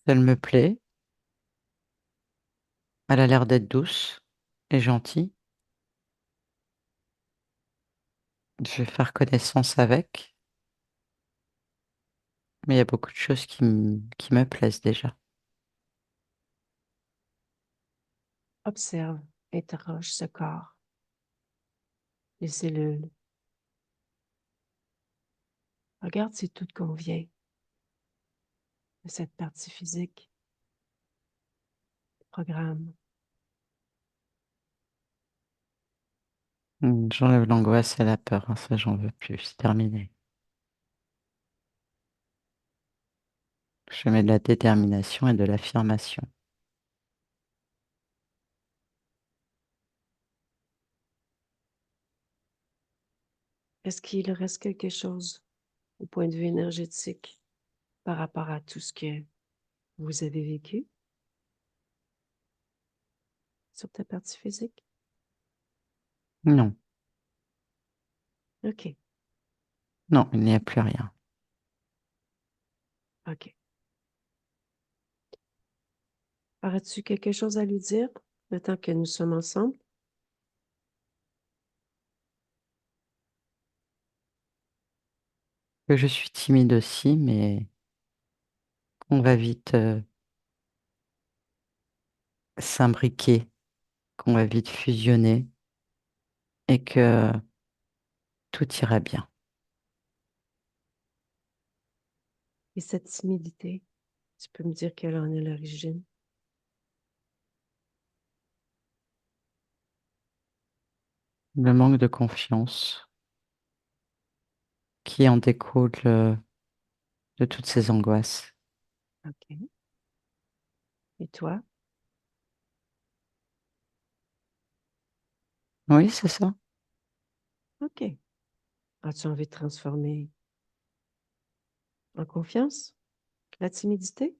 [SPEAKER 3] Elle me plaît. Elle a l'air d'être douce et gentille. Je vais faire connaissance avec. Mais il y a beaucoup de choses qui me plaisent déjà.
[SPEAKER 2] Observe, interroge ce corps, les cellules. Regarde si tout te convient de cette partie physique, programme.
[SPEAKER 3] J'enlève l'angoisse et la peur, hein, ça j'en veux plus, c'est terminé. Je mets de la détermination et de l'affirmation.
[SPEAKER 2] Est-ce qu'il reste quelque chose au point de vue énergétique par rapport à tout ce que vous avez vécu sur ta partie physique?
[SPEAKER 3] Non,
[SPEAKER 2] OK,
[SPEAKER 3] non, il n'y a plus rien.
[SPEAKER 2] OK. Aurais-tu quelque chose à lui dire maintenant que nous sommes ensemble?
[SPEAKER 3] Que je suis timide aussi, mais on va vite s'imbriquer, qu'on va vite fusionner et que tout ira bien.
[SPEAKER 2] Et cette timidité, tu peux me dire quelle en est l'origine?
[SPEAKER 3] Le manque de confiance qui en découle de toutes ces angoisses.
[SPEAKER 2] OK. Et toi?
[SPEAKER 3] Oui, c'est ça.
[SPEAKER 2] OK. As-tu envie de transformer en confiance la timidité?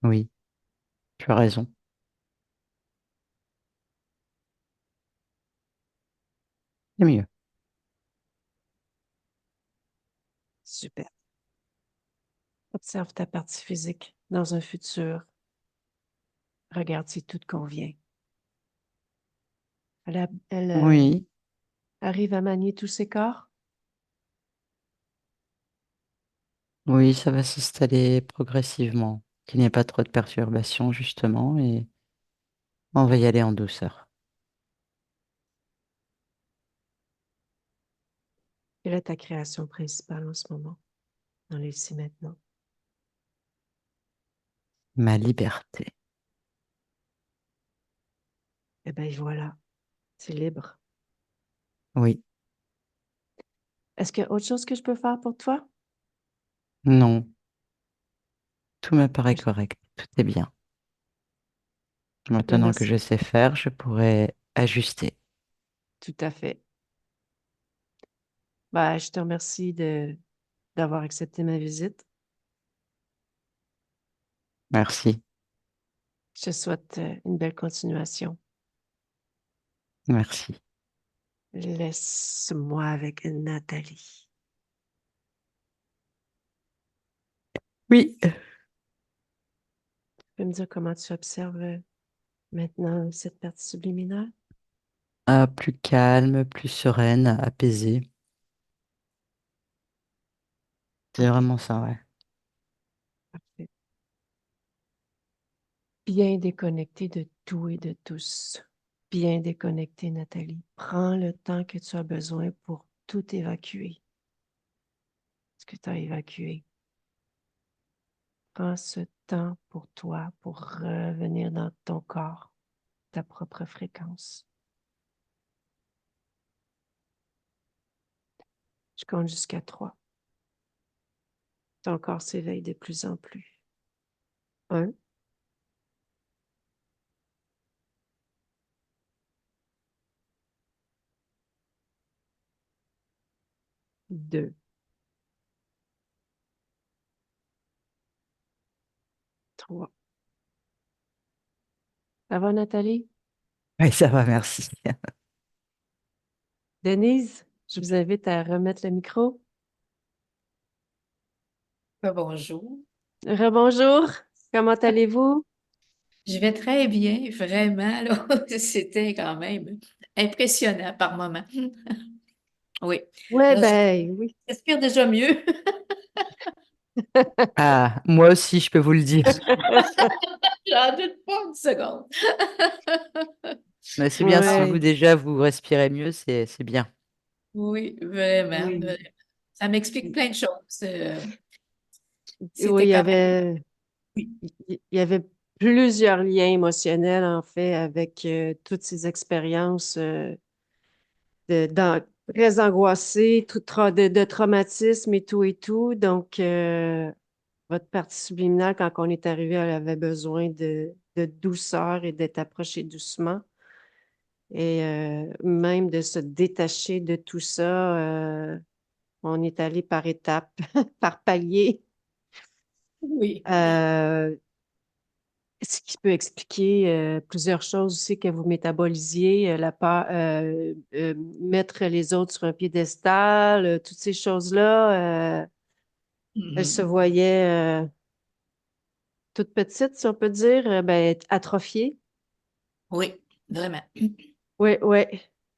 [SPEAKER 3] Oui, tu as raison. C'est mieux.
[SPEAKER 2] Super. Observe ta partie physique dans un futur. Regarde si tout te convient. Elle
[SPEAKER 3] Oui,
[SPEAKER 2] arrive à manier tous ses corps?
[SPEAKER 3] oui, ça va s'installer progressivement. Qu'il n'y ait pas trop de perturbations, justement, et on va y aller en douceur.
[SPEAKER 2] Quelle est ta création principale en ce moment, dans les ici maintenant?
[SPEAKER 3] Ma liberté.
[SPEAKER 2] Eh bien, voilà, c'est libre.
[SPEAKER 3] Oui,
[SPEAKER 2] Est-ce qu'il y a autre chose que je peux faire pour toi?
[SPEAKER 3] non, tout me paraît
[SPEAKER 2] Je
[SPEAKER 3] correct. Tout est bien.
[SPEAKER 2] te
[SPEAKER 3] Maintenant que
[SPEAKER 2] remercie.
[SPEAKER 3] je sais faire, je pourrais ajuster.
[SPEAKER 2] Tout à fait. Ben, je te remercie d'avoir accepté ma visite.
[SPEAKER 3] Merci,
[SPEAKER 2] Je te souhaite une belle continuation.
[SPEAKER 3] merci.
[SPEAKER 2] Laisse-moi avec Nathalie.
[SPEAKER 3] Oui,
[SPEAKER 2] Tu peux me dire comment tu observes maintenant cette partie subliminale?
[SPEAKER 3] plus calme, plus sereine, apaisée. C'est
[SPEAKER 2] OK,
[SPEAKER 3] vraiment ça, ouais.
[SPEAKER 2] parfait. Bien déconnecté de tout et de tous. Bien déconnecté, Nathalie. Prends le temps que tu as besoin pour tout évacuer. ce que tu as évacué. Prends ce temps pour toi, pour revenir dans ton corps, ta propre fréquence. Je compte jusqu'à 3. Ton corps s'éveille de plus en plus. 1, 2, 3. Ça va, Nathalie?
[SPEAKER 3] Oui, ça va, merci.
[SPEAKER 2] Denise, je vous invite à remettre le micro.
[SPEAKER 1] Bonjour.
[SPEAKER 2] Rebonjour, comment allez-vous?
[SPEAKER 1] Je vais très bien, vraiment, là. C'était quand même impressionnant par moments. Oui.
[SPEAKER 2] Ouais,
[SPEAKER 1] Là,
[SPEAKER 2] ben oui.
[SPEAKER 1] j'espère déjà mieux.
[SPEAKER 3] Ah, moi aussi, je peux vous le dire.
[SPEAKER 1] J'en doute pas une seconde.
[SPEAKER 3] Mais c'est bien, si vous
[SPEAKER 2] Ouais,
[SPEAKER 3] déjà vous respirez mieux, c'est bien.
[SPEAKER 1] Oui, vraiment,
[SPEAKER 2] oui.
[SPEAKER 1] vraiment. Ça m'explique plein de choses.
[SPEAKER 2] Oui,
[SPEAKER 1] C'était quand même. Oui.
[SPEAKER 2] il y avait plusieurs liens émotionnels, en fait, avec toutes ces expériences très angoissées, de traumatisme et tout et tout. Donc, votre partie subliminale, quand on est arrivé, elle avait besoin de douceur et d'être approchée doucement. Et même de se détacher de tout ça, on est allé par étapes, par paliers.
[SPEAKER 1] Oui.
[SPEAKER 2] Euh, Ce qui peut expliquer plusieurs choses aussi que vous métabolisiez, mettre les autres sur un piédestal, toutes ces choses-là. Elle se
[SPEAKER 1] Mhm.
[SPEAKER 2] voyait toute petite, si on peut dire, ben, atrophiée.
[SPEAKER 1] Oui, vraiment.
[SPEAKER 2] Oui, oui.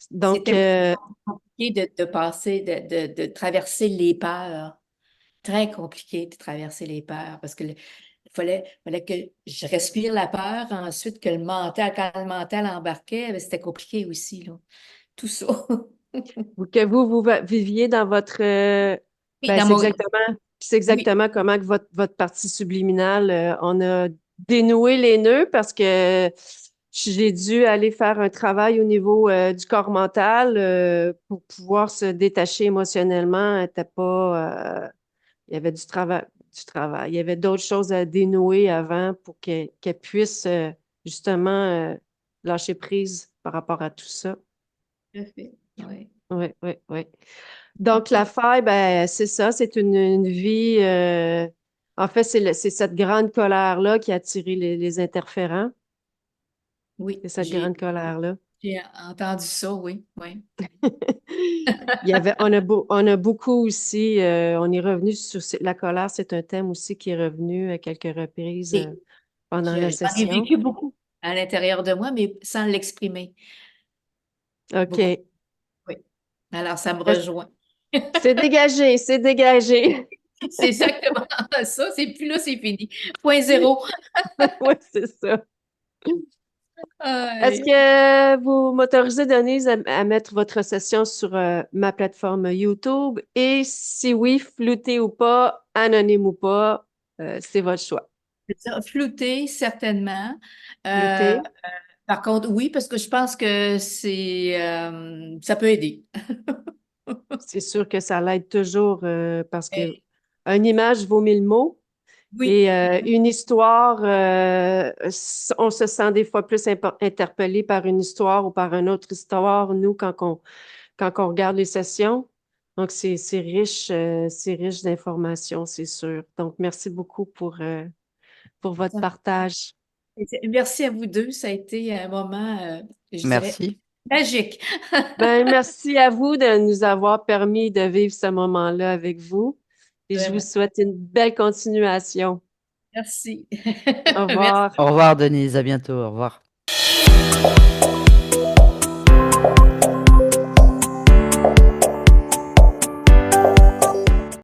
[SPEAKER 2] Donc,
[SPEAKER 1] C'était aussi compliqué de passer, de traverser les peurs. Très compliqué de traverser les peurs parce que fallait que je respire la peur, ensuite que le mental, quand le mental embarquait, ben, c'était compliqué aussi, là. Tout ça.
[SPEAKER 2] que vous viviez dans votre...
[SPEAKER 1] Oui,
[SPEAKER 2] ben,
[SPEAKER 1] dans mon.
[SPEAKER 2] c'est
[SPEAKER 1] Oui.
[SPEAKER 2] exactement comment que votre partie subliminale, on a dénoué les nœuds parce que j'ai dû aller faire un travail au niveau du corps mental pour pouvoir se détacher émotionnellement. Il y avait du travail. Il y avait d'autres choses à dénouer avant pour qu'elle puisse justement lâcher prise par rapport à tout ça.
[SPEAKER 1] Tout à fait. Oui.
[SPEAKER 2] Oui, oui, oui. Donc, la faille, ben, c'est ça, c'est une vie. En fait, c'est cette grande colère-là qui a attiré les interférents.
[SPEAKER 1] Oui,
[SPEAKER 2] C'est cette grande colère-là.
[SPEAKER 1] j'ai entendu ça, oui, oui.
[SPEAKER 2] On a beaucoup aussi, on est revenu sur la colère, c'est un thème aussi qui est revenu à quelques reprises
[SPEAKER 1] Et
[SPEAKER 2] pendant la
[SPEAKER 1] j'en ai
[SPEAKER 2] session.
[SPEAKER 1] vécu beaucoup à l'intérieur de moi, mais sans l'exprimer. Beaucoup.
[SPEAKER 2] OK.
[SPEAKER 1] Oui. Alors, ça me rejoint.
[SPEAKER 2] C'est dégagé, c'est dégagé.
[SPEAKER 1] C'est exactement ça. C'est plus là, c'est fini. Point zéro.
[SPEAKER 2] Oui, c'est ça. Est-ce
[SPEAKER 1] Aïe.
[SPEAKER 2] que vous m'autorisez, Denise, à mettre votre session sur ma plateforme YouTube? Et si oui, flouté ou pas, anonyme ou pas, c'est votre choix.
[SPEAKER 1] C'est ça, flouter, certainement. Euh,
[SPEAKER 2] Flouté,
[SPEAKER 1] Par contre, oui, parce que je pense que ça peut aider.
[SPEAKER 2] c'est sûr que ça l'aide toujours parce que
[SPEAKER 1] Eh,
[SPEAKER 2] une image vaut 1000 mots.
[SPEAKER 1] oui,
[SPEAKER 2] Et une histoire, on se sent des fois plus interpellé par une histoire ou par une autre histoire, nous, quand on regarde les sessions. Donc, c'est riche d'informations, c'est sûr. Donc, merci beaucoup pour votre partage.
[SPEAKER 1] merci à vous deux. Ça a été un moment, je dirais,
[SPEAKER 3] Merci.
[SPEAKER 1] magique.
[SPEAKER 2] Ben, merci à vous de nous avoir permis de vivre ce moment-là avec vous. Et je vous
[SPEAKER 1] Vraiment.
[SPEAKER 2] souhaite une belle continuation.
[SPEAKER 1] Merci.
[SPEAKER 2] Au
[SPEAKER 1] Merci.
[SPEAKER 2] revoir.
[SPEAKER 3] Au revoir, Denise. À bientôt. Au revoir.